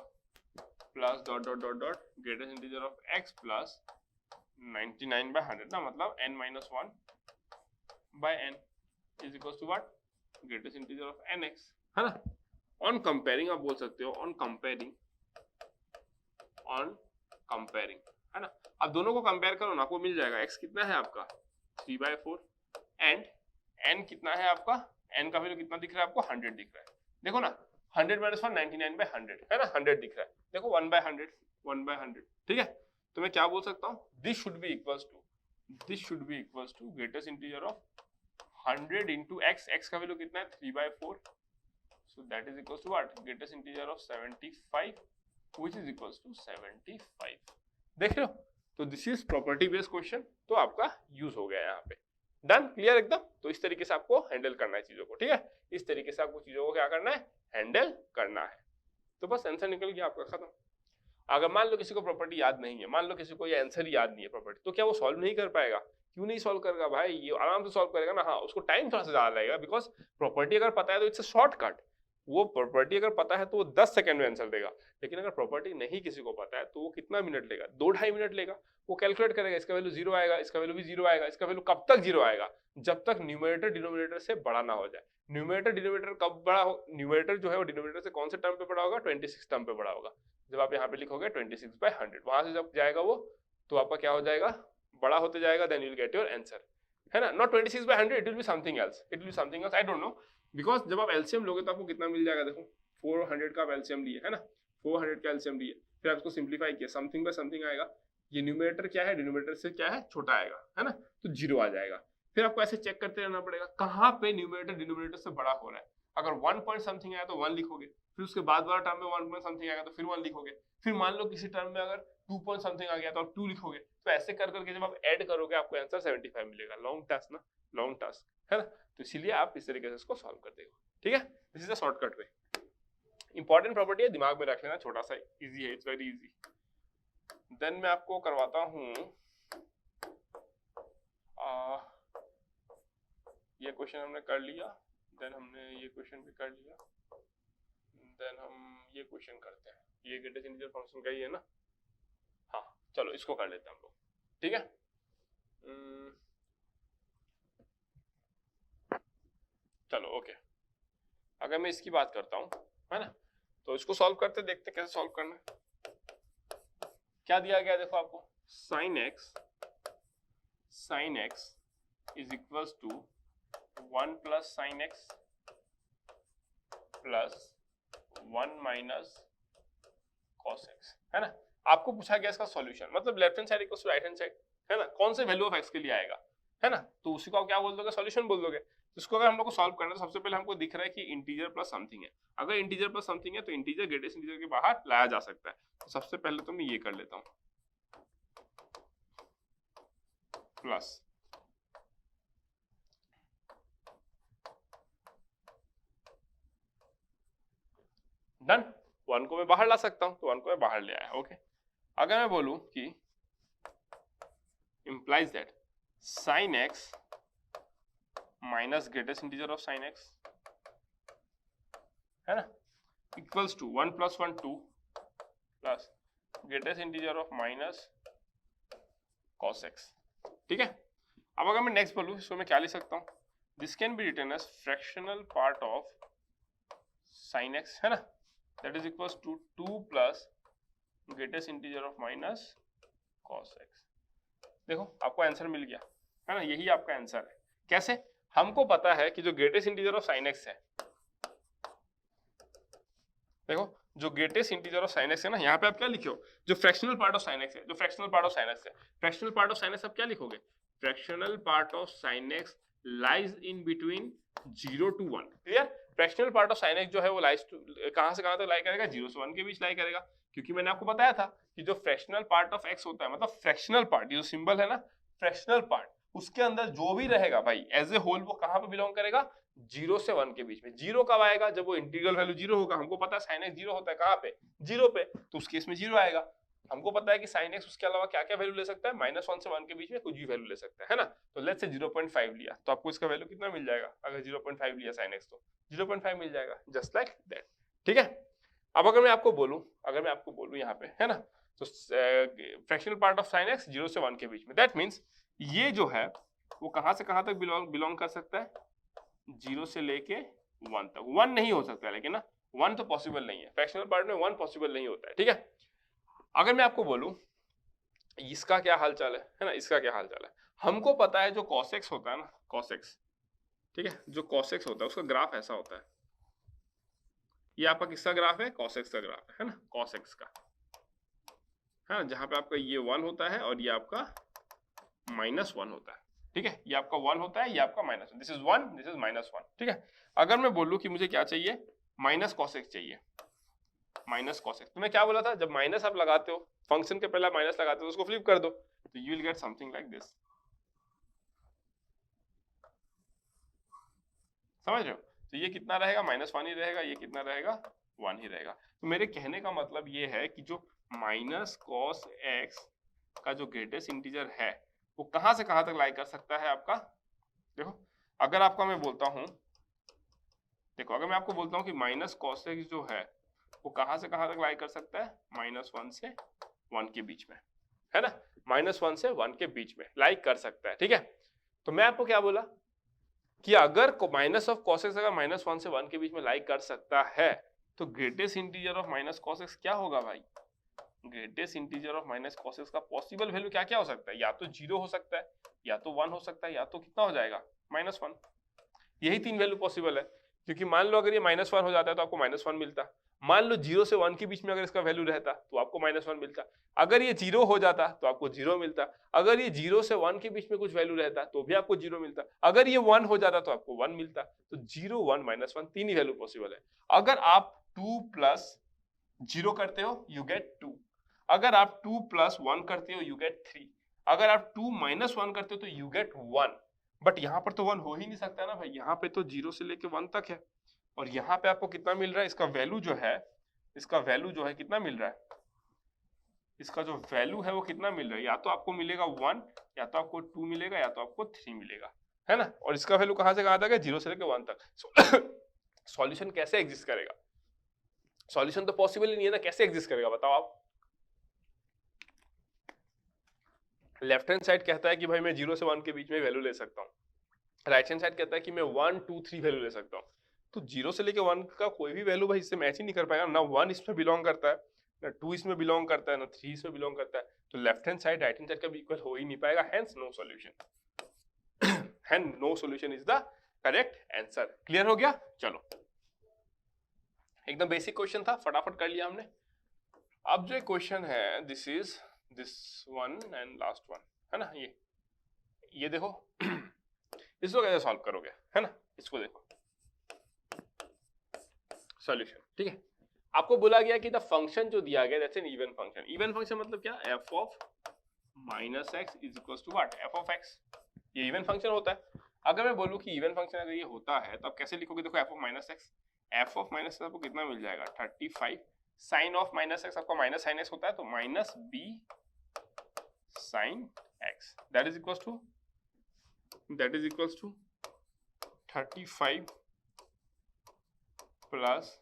plus dot dot dot dot greatest integer of x plus 99/100 ना, मतलब n minus 1/n is equal to what, greatest integer of nx, है ना। On comparing आप बोल सकते हो, ऑन कंपेयरिंग, है ना। आप दोनों को कंपेयर करो ना, आपको मिल जाएगा x कितना है आपका 3/4 एंड n कितना है आपका, n का वैल्यू कितना दिख रहा है आपको, 100 दिख रहा है। देखो ना 100 minus 1 99/100 है ना, 100 दिख रहा है, देखो 1/100, ठीक है। तो मैं क्या बोल सकता हूँ, this should be equals to greatest integer of 100 into x का वैल्यू कितना है 3/4, so that is equals to what, greatest integer of 75 which is equals to 75। देख रहे हो, तो this is property based question, तो आपका यूज हो गया यहाँ पे, डन, क्लियर एकदम। तो इस तरीके से आपको हैंडल करना है चीजों को, ठीक है। इस तरीके से आपको चीजों को क्या करना है, हैंडल करना है। तो बस आंसर निकल गया आपका, खत्म। अगर मान लो किसी को प्रॉपर्टी याद नहीं है, मान लो किसी को ये आंसर ही याद नहीं है प्रॉपर्टी, तो क्या वो सॉल्व नहीं कर पाएगा? क्यों नहीं सॉल्व करेगा भाई, ये आराम से सॉल्व करेगा ना। हाँ, उसको टाइम थोड़ा सा ज्यादा लगेगा, बिकॉज प्रॉपर्टी अगर पता है तो इट्स अ शॉर्टकट। वो प्रॉपर्टी अगर पता है तो वो 10 सेकंड में आंसर देगा, लेकिन अगर प्रॉपर्टी नहीं किसी को पता है तो वो कितना मिनट लेगा, 2-2.5 मिनट लेगा। वो कैलकुलेट करेगा, इसका वैल्यू 0 आएगा, इसका वैल्यू भी 0 आएगा। इसका वैल्यू कब तक 0 आएगा, जब तक न्यूमरेटर डिनोमिनेटर से बड़ा ना हो जाए। न्यूमरेटर डिनोमिनेटर कब बड़ा हो, न्यूमरेटर जो है वो डिनोमिनेटर से कौन से टर्म पे बड़ा होगा, 26 टर्म पे बड़ा होगा। जब आप यहाँ पे लिखोगे 26/100, वहां से जब जाएगा वो, तो आपका क्या हो जाएगा, बड़ा होते जाएगा, then you will get your answer, है ना। Not 26/100, it will be something else, I don't know, because जब आप एलसीएम लोगे तो आपको कितना मिल जाएगा, देखो 400 का आप एलसीएम लिए, है ना, 400 का एलसीएम लिए, फिर आपको सिंप्लीफाई किया, समथिंग बाय समथिंग आएगा। ये न्यूमरेटर क्या है, डिनोमिनेटर से क्या है, छोटा आएगा, है ना, तो 0 आ जाएगा। फिर आपको ऐसे चेक करते रहना पड़ेगा कहाँ पे न्यूमरेटर डिनोमिनेटर से बड़ा हो रहा है। अगर 1 पॉइंट समथिंग आया तो 1 लिखोगे, फिर उसके बाद वाला टर्म में 1 पॉइंट समथिंग आएगा तो फिर 1 लिखोगे, फिर मान लो किसी टर्म में अगर 2 पॉइंट समथिंग आ गया तो आप 2 लिखोगे। तो ऐसे कर करके जब आप ऐड करोगे आपको आंसर 75 मिलेगा। लॉन्ग टास्क ना, लॉन्ग टास्क है ना, तो इसीलिए आप इस तरीके से इसको सॉल्व कर देगा। ठीक है, this is a shortcut way. Important property है, दिमाग में रख लेना, छोटा सा इजी है, इट्स वेरी इजी। देन मैं आपको करवाता हूँ ये क्वेश्चन हमने कर लिया, देन हमने ये क्वेश्चन भी कर लिया, देन हम ये क्वेश्चन करते हैं, ये ग्रेटेस्ट इंटीजर फंक्शन का ही है ना। हाँ चलो इसको कर लेते हैं हम लोग। ठीक है, चलो ओके। अगर मैं इसकी बात करता हूँ है ना, तो इसको सॉल्व करते देखते कैसे सॉल्व करना है। क्या दिया गया देखो आपको, sin x is equals to 1 plus sine x plus 1 minus cos x, है ना। आपको पूछा गया इसका सॉल्यूशन, मतलब left hand side equals to right hand side, है ना, कौन से वैल्यू ऑफ एक्स के लिए आएगा, है ना, तो उसी को आप क्या बोल दोगे, सॉल्यूशन बोल दोगे। इसको अगर हम लोग को सॉल्व करना है तो सबसे पहले हमको दिख रहा है कि इंटीजर प्लस समथिंग है। अगर इंटीजर प्लस समथिंग है तो इंटीजर ग्रेटेस्ट इंटीजर के बाहर लाया जा सकता है। तो सबसे पहले तो मैं ये कर लेता हूँ, प्लस डन, 1 को मैं बाहर ला सकता हूं, तो 1 को मैं बाहर ले आया। ओके, अगर मैं बोलूं कि implies that sin x minus greatest integer of sin x, है ना, equals to 1 plus 1 2 plus greatest integer of minus cos x। ठीक है, अब अगर मैं नेक्स्ट बोलूं इसको मैं क्या लिख सकता हूं, this can be written as fractional part of sin x, है ना, that is equals to 2 plus greatest integer of minus cos x। देखो आपको आंसर मिल गया, है ना, यही आपका आंसर है। कैसे, हमको पता है कि जो greatest integer of sin x है, देखो जो greatest integer of sin x है ना, यहाँ पे आप क्या लिखो, जो fractional part of sin x है, जो fractional part of sin x है, fractional part of sin x आप क्या लिखोगे, fractional part of sin x lies in between 0 to 1। Clear, fractional part of sin x जो है वो लाइज कहां से कहां तक लाई करेगा, 0 से 1 के बीच लाई करेगा। क्योंकि मैंने आपको बताया था कि जो फ्रैक्शनल पार्ट ऑफ x होता है, मतलब फ्रैक्शनल पार्ट, ये जो सिंबल है ना फ्रैक्शनल पार्ट, उसके अंदर जो भी रहेगा भाई एज ए होल वो कहां पे बिलोंग करेगा, 0 से 1 के बीच में। 0 कब आएगा, जब वो इंटीग्रल वैल्यू 0 होगा। हमको पता है sin x 0 होता है कहां पे, 0 पे, तो उस केस में 0 आएगा। हमको पता है कि sin x उसके अलावा क्या क्या वैल्यू ले सकता है, -1 से 1 के बीच में कुछ भी वैल्यू ले सकता है ना। तो लेट्स से 0.5 लिया तो आपको इसका वैल्यू कितना मिल जाएगा, अगर 0.5 लिया sin x तो 0.5 मिल जाएगा, जस्ट लाइक दैट। ठीक है, अब अगर मैं आपको बोलूं यहाँ पे, है ना, तो fractional part of sin x 0 से 1 के बीच में, दैट मीन्स ये जो है वो कहां से कहां तक बिलोंग कर सकता है, 0 से लेके 1 तक। 1 नहीं हो सकता है लेकिन ना, 1 तो पॉसिबल नहीं है, फ्रैक्शनल पार्ट में 1 पॉसिबल नहीं होता है। ठीक है, अगर मैं आपको बोलूं इसका क्या हाल चाल है ना, इसका क्या हाल चाल है, हमको पता है जो cos x होता है ना, cos x, ठीक है, जो cos x होता है उसका ग्राफ ऐसा होता है, ये आपका किसका ग्राफ है, cos x का ग्राफ है ना, cos x का, है ना, जहां पे आपका ये 1 होता है और ये आपका -1 होता है। ठीक है, ये आपका 1 होता है, ये आपका -1, दिस इज 1, दिस इज -1। ठीक है, अगर मैं बोलूं कि मुझे क्या चाहिए, माइनस cos x चाहिए, माइनस cos x, तो मैं क्या बोला था, जब माइनस आप लगाते हो फंक्शन के पहले माइनस लगाते हो तो उसको फ्लिप कर दो, तो you will get something like this. समझ रहे हो, तो ये कितना रहेगा, -1 ही रहेगा, ये कितना रहेगा, 1 ही रहेगा। तो मेरे कहने का मतलब ये है कि जो माइनस cos x का जो ग्रेटेस्ट इंटीजर है वो कहां से कहां तक लाई कर सकता है आपका। देखो अगर आपका मैं बोलता हूं, देखो अगर मैं आपको बोलता हूं कि माइनस cos x जो है वो कहां से कहां तक लाई कर सकता है, -1 से 1 के बीच में, है ना, -1 से 1 के बीच में लाइक कर सकता है। ठीक है, तो मैं आपको क्या बोला कि अगर माइनस ऑफ cos x अगर -1 से 1 के बीच में लाइक कर सकता है तो greatest integer of minus cos x क्या होगा भाई, greatest integer of minus cos x का पॉसिबल वैल्यू क्या क्या हो सकता है, या तो 0 हो सकता है, या तो 1 हो सकता है, या तो कितना हो जाएगा, -1। यही 3 वैल्यू पॉसिबल है, क्योंकि मान लो अगर ये -1 हो जाता है तो आपको -1 मिलता, मान लो 0 से 1 के बीच में अगर इसका वैल्यू रहता तो आपको -1 मिलता, अगर ये 0 हो जाता तो आपको 0 मिलता, अगर ये 0 से 1 के बीच में कुछ वैल्यू रहता तो भी आपको 0 मिलता, अगर ये 1 हो जाता तो आपको 1 मिलता। तो 0, 1, -1 तीन ही वैल्यू पॉसिबल है। अगर आप 2 प्लस 0 करते हो यू गेट 2, अगर आप 2 प्लस 1 करते हो यू गेट 3, अगर आप 2 माइनस 1 करते हो तो यू गेट 1। बट यहाँ पर तो 1 हो ही नहीं सकता ना भाई, यहाँ पे तो 0 से लेके 1 तक है, और यहाँ पे आपको कितना मिल रहा है, इसका वैल्यू जो है, इसका वैल्यू जो है कितना मिल रहा है, इसका जो वैल्यू है वो कितना मिल रहा है, या तो आपको मिलेगा 1, या तो आपको 2 मिलेगा, या तो आपको 3 मिलेगा, है ना। और इसका वैल्यू कहाँ से कहाँ तक है, 0 से लेके 1 तक। सॉल्यूशन कैसे एग्जिस्ट करेगा, सॉल्यूशन तो पॉसिबल ही नहीं है ना, कैसे एग्जिस्ट करेगा बताओ आप। लेफ्ट हैंड साइड कहता है कि भाई मैं 0 से 1 के बीच में वैल्यू ले सकता हूँ, राइट हैंड साइड कहता है कि मैं 1, 2, 3 वैल्यू ले सकता हूँ। तो 0 से लेके 1 का कोई भी वैल्यू भाई इससे मैच ही नहीं कर पाएगा, ना 1 इसमें बिलोंग करता है, ना 2 इसमें बिलोंग करता है, ना 3 इसमें बिलोंग करता है। तो left hand side right hand side का भी इक्वल हो ही नहीं पाएगा, hence no solution. Hence no solution is the correct answer. Clear हो गया? चलो, एकदम बेसिक क्वेश्चन था, फटाफट कर लिया हमने। अब जो क्वेश्चन है, this is this one and last one, है ना। ये देखो, इसको कैसे सॉल्व करोगे, है ना, इसको देखो सॉल्यूशन, ठीक है। आपको बोला गया कि द फंक्शन जो दिया गया that's an even function. Even function मतलब क्या, f of -x is equals to what, f of x। ये इवन फंक्शन होता है। अगर मैं बोलूं कि इवन फंक्शन अगर ये होता है तो आप कैसे लिखोगे, देखो f of -x, f of -x आपको कितना मिल जाएगा 35, साइन ऑफ -x आपका माइनस साइन x होता है तो -b sine x, that is equals to 35 plus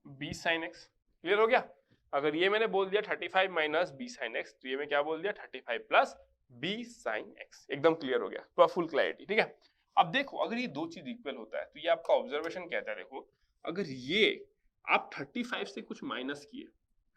b sine x। Clear हो गया? अगर ये मैंने बोल दिया 35 माइनस b साइन x, तो ये मैं क्या बोल दिया 35 प्लस b साइन x। एकदम क्लियर हो गया, पूरा फुल क्लैरिटी, ठीक है। अब देखो, अगर ये दो चीज इक्वल होता है तो ये आपका ऑब्जर्वेशन कहता है, देखो अगर ये आप 35 से कुछ माइनस किए,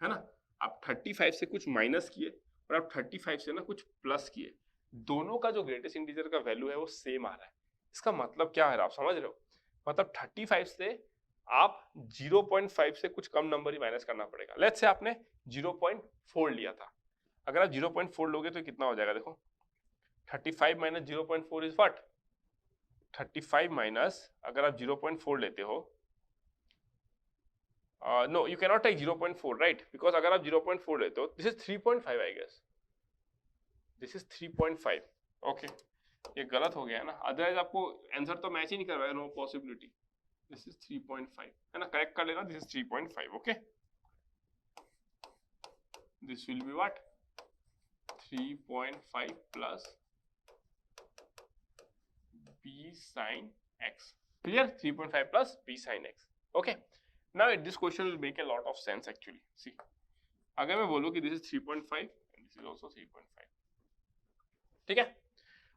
है ना, आप 35 से कुछ माइनस किए और आप 35 से ना कुछ प्लस किए, दोनों का जो ग्रेटेस्ट इंटीजर का वैल्यू है वो सेम आ रहा है। इसका मतलब क्या है, आप समझ रहे हो? मतलब 35 से आप 0.5 से कुछ कम नंबर ही माइनस करना पड़ेगा। लेट्स से आपने 0.4 लिया था, अगर आप 0.4 लोगे तो कितना हो जाएगा, देखो 35 माइनस 0.4 इज व्हाट, 35 माइनस अगर आप 0.4 लेते हो, no you can not take 0.4 right, because अगर आप 0.4 लेते हो, this is 3.5 I guess, this is 3.5। Okay, ये गलत हो गया है ना, अदरवाइज आपको आंसर तो मैच ही नहीं कर रहा है, नो पॉसिबिलिटी। दिस इज 3.5, है ना, करेक्ट कर लेना, this is 3.5। Okay, this will be what 3.5 plus b sin x। Clear? 3.5 plus b sin x। Okay, now this question will make a lot of sense actually। सी, अगर मैं बोलूं कि this is 3.5 and this is also 3.5, ठीक है।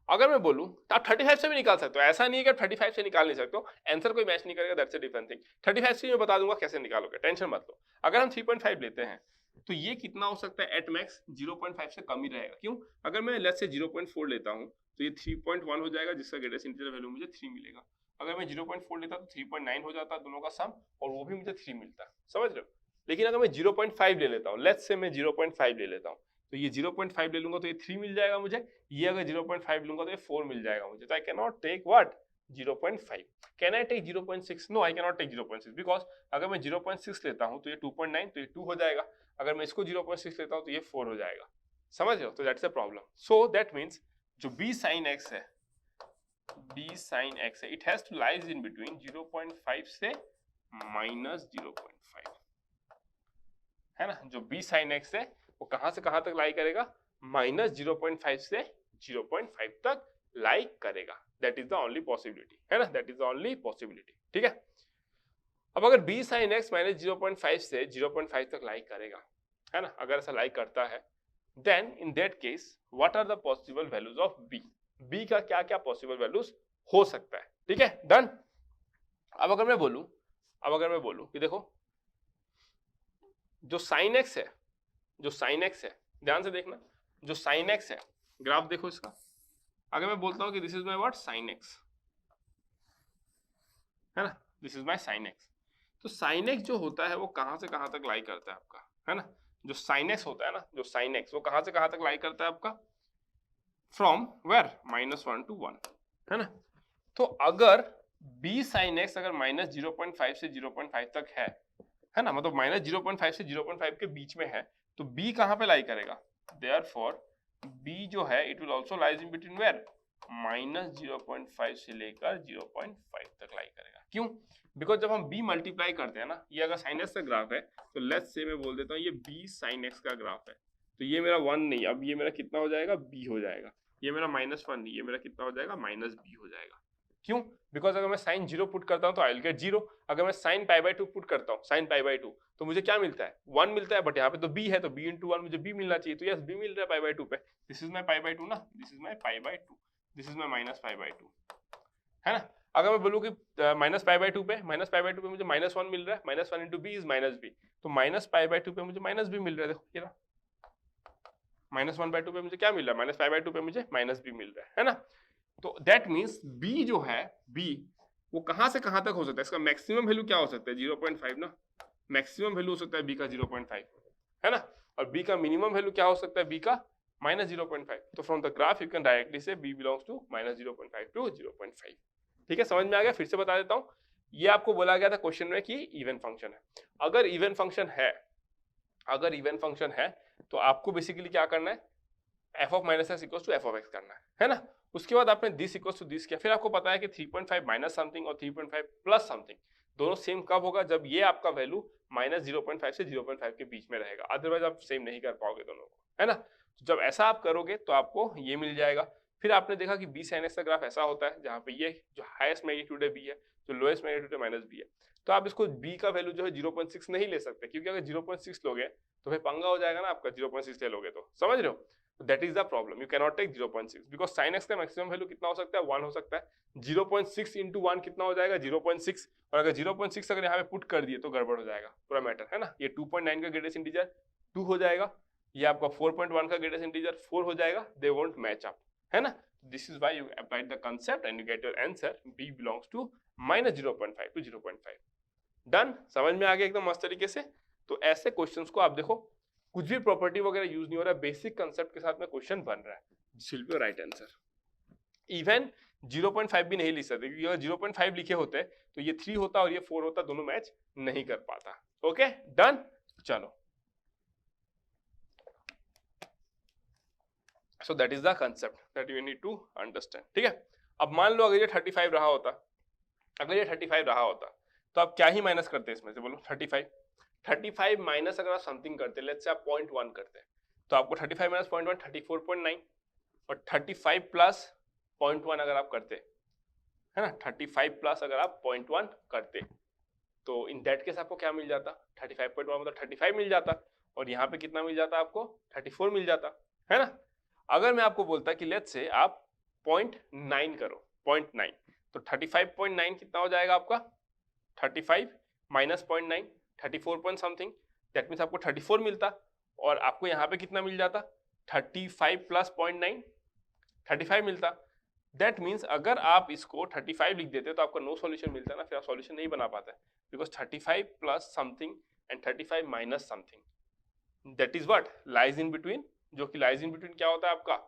अगर मैं बोलूं तो आप 35 से भी निकाल सकते हो, ऐसा नहीं है कि आप 35 से निकाल नहीं सकते हो, आंसर कोई मैच नहीं करेगा, दैट्स अ डिफरेंट थिंग। 35 से मैं बता दूंगा कैसे निकालोगे, टेंशन मत लो। अगर हम 3.5 लेते हैं तो ये कितना हो सकता है, एट मैक्स 0.5 से कम ही रहेगा। क्यों? अगर मैं लेट्स से 0.4 लेता हूं तो ये 3.1 हो जाएगा, जिसका ग्रेटेस्ट इंटीजर वैल्यू मुझे 3 मिलेगा। अगर मैं 0.4 लेता तो 3.9 हो जाता दोनों का सम, और वो भी मुझे 3 मिलता, समझ रहे हो। लेकिन अगर मैं 0.5 ले लेता हूँ, लेट्स से मैं 0.5 ले लेता हूँ, तो ये 0.5 ले लूंगा तो ये 3 मिल जाएगा मुझे, ये अगर 0.5 लूंगा तो ये 4 मिल जाएगा मुझे। तो I can not take what 0.5। Can I take 0.6? No, I can not take 0.6, because अगर मैं 0.6 लेता हूं तो ये 2.9, तो ये 2 हो जाएगा। अगर मैं इसको 0.6 लेता हूं तो ये 4 हो जाएगा, समझ रहे हो। तो that's a problem. So that means जो b sin x है, b sin x है, it has to lies in between 0.5 से -0.5, है ना। जो b sin x है वो कहां से कहां तक लाई करेगा, -0.5 से 0.5 तक लाई करेगा। That is the only possibility, है ना, that is the only possibility, ठीक है। अब अगर b sin x -0.5 से 0.5 तक लाई करेगा, है ना, अगर ऐसा लाई करता है, then in that case what are the possible values of b का क्या क्या पॉसिबल वैल्यूज हो सकता है, ठीक है, डन। अब अगर मैं बोलूं कि देखो जो sin x है, जो sin x है, ध्यान से देखना, जो sin x है, ग्राफ देखो इसका। अगर मैं बोलता हूं कि this is my what sin x, है ना, this is my sin x, तो sin x जो होता है वो कहां से कहां तक लाई करता है आपका, है ना, जो sin x होता है ना, जो sin x वो कहां से कहां तक लाई करता है आपका, फ्रॉम वेयर -1 to 1, है ना। तो अगर b sin x अगर -0.5 से 0.5 तक है ना, मतलब -0.5 से 0.5 के बीच में है, तो b कहां पे लाई करेगा, देयरफॉर b जो है it will also lies in between where -0.5 से लेकर 0.5 तक लाई करेगा। क्यों? बिकॉज जब हम b मल्टीप्लाई करते हैं ना, ये अगर sin x का ग्राफ है तो लेट्स से मैं बोल देता हूँ ये b sin x का ग्राफ है, तो ये मेरा 1 नहीं, अब ये मेरा कितना हो जाएगा, b हो जाएगा। ये मेरा -1 नहीं, ये मेरा कितना हो जाएगा, -b हो जाएगा। क्यों? बिकॉज अगर मैं sin 0 पुट करता हूँ तो आई विल गेट 0, अगर मैं sin π/2 पुट करता हूँ, sin π/2 तो मुझे क्या मिलता है, 1 मिलता है, बट यहाँ पे तो b है, तो b into 1 मुझे b मिलना चाहिए, तो यस b मिल रहा है π/2 पे। दिस इज माई π/2 ना, this is my π/2, this is my -π/2, है ना। अगर मैं बोलूँ कि -π/2 पे मुझे -1 मिल रहा है, -1 into b इज -b, तो -π/2 पे मुझे -b मिल रहा है, देखो ये रहा, -1/2 पे मुझे क्या मिल रहा है, -π/2 पे मुझे -b मिल रहा है ना। तो दैट मीन्स b जो है, b वो कहां से कहां तक हो सकता है, इसका मैक्सिमम वैल्यू क्या हो सकता है, 0.5 ना, मैक्सिमम वैल्यू हो सकता है b का 0.5, है ना, और b का मिनिमम वैल्यू क्या हो सकता है, b का -0.5। तो from the graph you can directly से b बिलोंग्स टू -0.5 टू 0.5। ठीक है, समझ में आ गया? फिर से बता देता हूं, ये आपको बोला गया था क्वेश्चन में कि इवन फंक्शन है। अगर इवन फंक्शन है, अगर इवन फंक्शन है तो आपको बेसिकली क्या करना है, f of minus x equals to f of x करना है ना। उसके बाद आपने this equals to this किया, फिर आपको पता है कि 3.5 माइनस समथिंग और 3.5 प्लस समथिंग दोनों सेम कब होगा, जब ये आपका वैल्यू -0.5 से 0.5 के बीच में रहेगा, अदरवाइज आप सेम नहीं कर पाओगे दोनों को, है ना। तो जब ऐसा आप करोगे तो आपको ये मिल जाएगा। फिर आपने देखा कि b sin x का ग्राफ ऐसा होता है जहाँ पे ये जो हाईएस्ट मैग्नीट्यूड है b है, जो लोएस्ट मैग्नीट्यूड है -b है, तो आप इसको b का वैल्यू जो है 0.6 नहीं ले सकते, क्योंकि अगर 0.6 लोगे तो फिर पंगा हो जाएगा ना आपका, 0.6 ले लोगे तो, समझ रहे हो। That is the problem. You cannot take 0.6 because sin x का मैक्सिमम वैल्यू कितना हो सकता है, 1 हो सकता है। 0.6 into 1 कितना हो जाएगा, 0.6, और अगर 0.6 अगर यहाँ पे पुट कर दिए तो गड़बड़ हो जाएगा पूरा मैटर, है ना। ये 2.9 का ग्रेटेस्ट इंटीजर 2 हो जाएगा, ये आपका 4.1 का ग्रेटेस्ट इंटीजर 4 हो जाएगा, they won't match up, है ना। This is why you applied the concept and you get your answer b belongs to -0.5 to 0.5। Done, समझ में आ गया एकदम मस्त तरीके से। तो ऐसे क्वेश्चंस को आप देखो, कुछ भी प्रॉपर्टी वगैरह यूज नहीं हो रहा है, बेसिक कंसेप्ट के साथ में क्वेश्चन बन रहा है, this will B right answer. Even 0.5 भी नहीं लिख सकते, क्योंकि अगर 0.5 लिखे होते तो ये 3 होता और ये 4 होता, दोनों मैच नहीं कर पाता। ओके डन, चलो। So that is the concept that you need to understand. ठीक है, अब मान लो अगर ये 35 रहा होता, अगर ये 35 रहा होता तो आप क्या ही माइनस करते इसमें से, बोलो 35 माइनस अगर आप समथिंग करते, लेट्स से आप 0.1 करते, तो आपको 35 माइनस 0.1 34.9, और 35 प्लस 0.1 अगर आप करते, है ना, 35 प्लस अगर आप 0.1 करते, तो इन दैट केस आपको क्या मिल जाता, 35.1 मतलब 35 मिल जाता, और यहाँ पे कितना मिल जाता आपको, 34 मिल जाता, है ना। अगर मैं आपको बोलता कि लेट्स से आप 0.9 करो, 0.9, तो 35.9 कितना हो जाएगा आपका, 35 minus 0.9 34 point something, that means आपको 34 मिलता, और आपको यहाँ पे कितना मिल जाता, 35 प्लस 0.9 35 मिलता। दैट मीन्स अगर आप इसको 35 लिख देते तो आपका नो सॉल्यूशन मिलता ना, फिर आप सॉल्यूशन नहीं बना पाते, because 35 plus something and 35 minus something, that is what lies in between, जो कि लाइज इन बिटवीन क्या होता है आपका,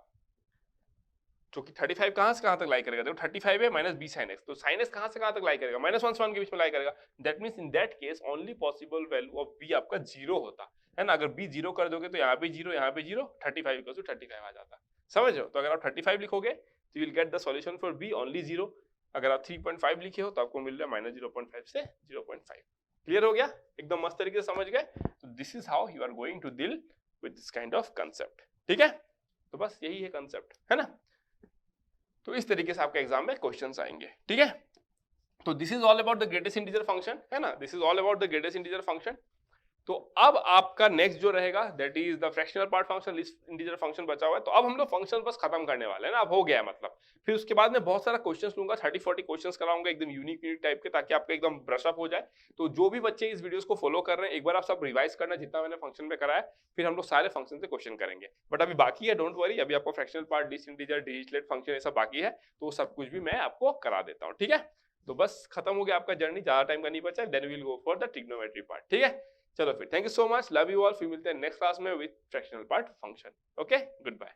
जो कि 35 कहां से कहां तक लाई करेगा, देखो 35 है माइनस b sin x, तो sin x कहां से कहां तक लाई करेगा, -1 से 1 के बीच में लाई करेगा। That means in that case only possible value of b आपका 0 होता है ना। अगर b 0 कर दोगे तो यहाँ पे 0, यहाँ पे 0, 35 इक्वल टू 35 आ जाता, समझ रहे हो। तो अगर आप 35 लिखोगे तो you will get the solution for b only 0। अगर आप 3.5 लिखे हो तो आपको मिल रहा है -0.5 से 0.5। क्लियर हो गया, एकदम मस्त तरीके से समझ गए। तो this is how you are going to deal with this kind of concept. ठीक है, तो बस यही है कंसेप्ट, है ना। तो इस तरीके से आपके एग्जाम में क्वेश्चंस आएंगे। ठीक है, तो this is all about the greatest integer function, है ना, this is all about the greatest integer function. तो अब आपका नेक्स्ट जो रहेगा that is the fractional part function, list integer function बचा हुआ है। तो अब हम लोग फंक्शन बस खत्म करने वाले हैं ना, अब हो गया है मतलब। फिर उसके बाद में बहुत सारा क्वेश्चंस लूंगा, 30-40 क्वेश्चंस कराऊंगा एकदम यूनिक टाइप के, ताकि आपका एकदम ब्रश अप हो जाए। तो जो भी बच्चे इस वीडियोस को फॉलो कर रहे हैं, एक बार आप सब रिवाइज करना जितना मैंने फंक्शन में कराया, फिर हम लोग सारे फंक्शन से क्वेश्चन करेंगे। बट अभी बाकी है, डोंट वरी, अभी आपको fractional part, list integer, Dirichlet function, ये सब बाकी है, तो सब कुछ भी मैं आपको करा देता हूँ। ठीक है, तो बस खत्म हो गया आपका जर्नी, ज्यादा टाइम का नहीं बचा, then will go for the trigonometry part. ठीक है, चलो फिर thank you so much, love you all, फिर मिलते हैं नेक्स्ट क्लास में with fractional part function. Okay, good bye.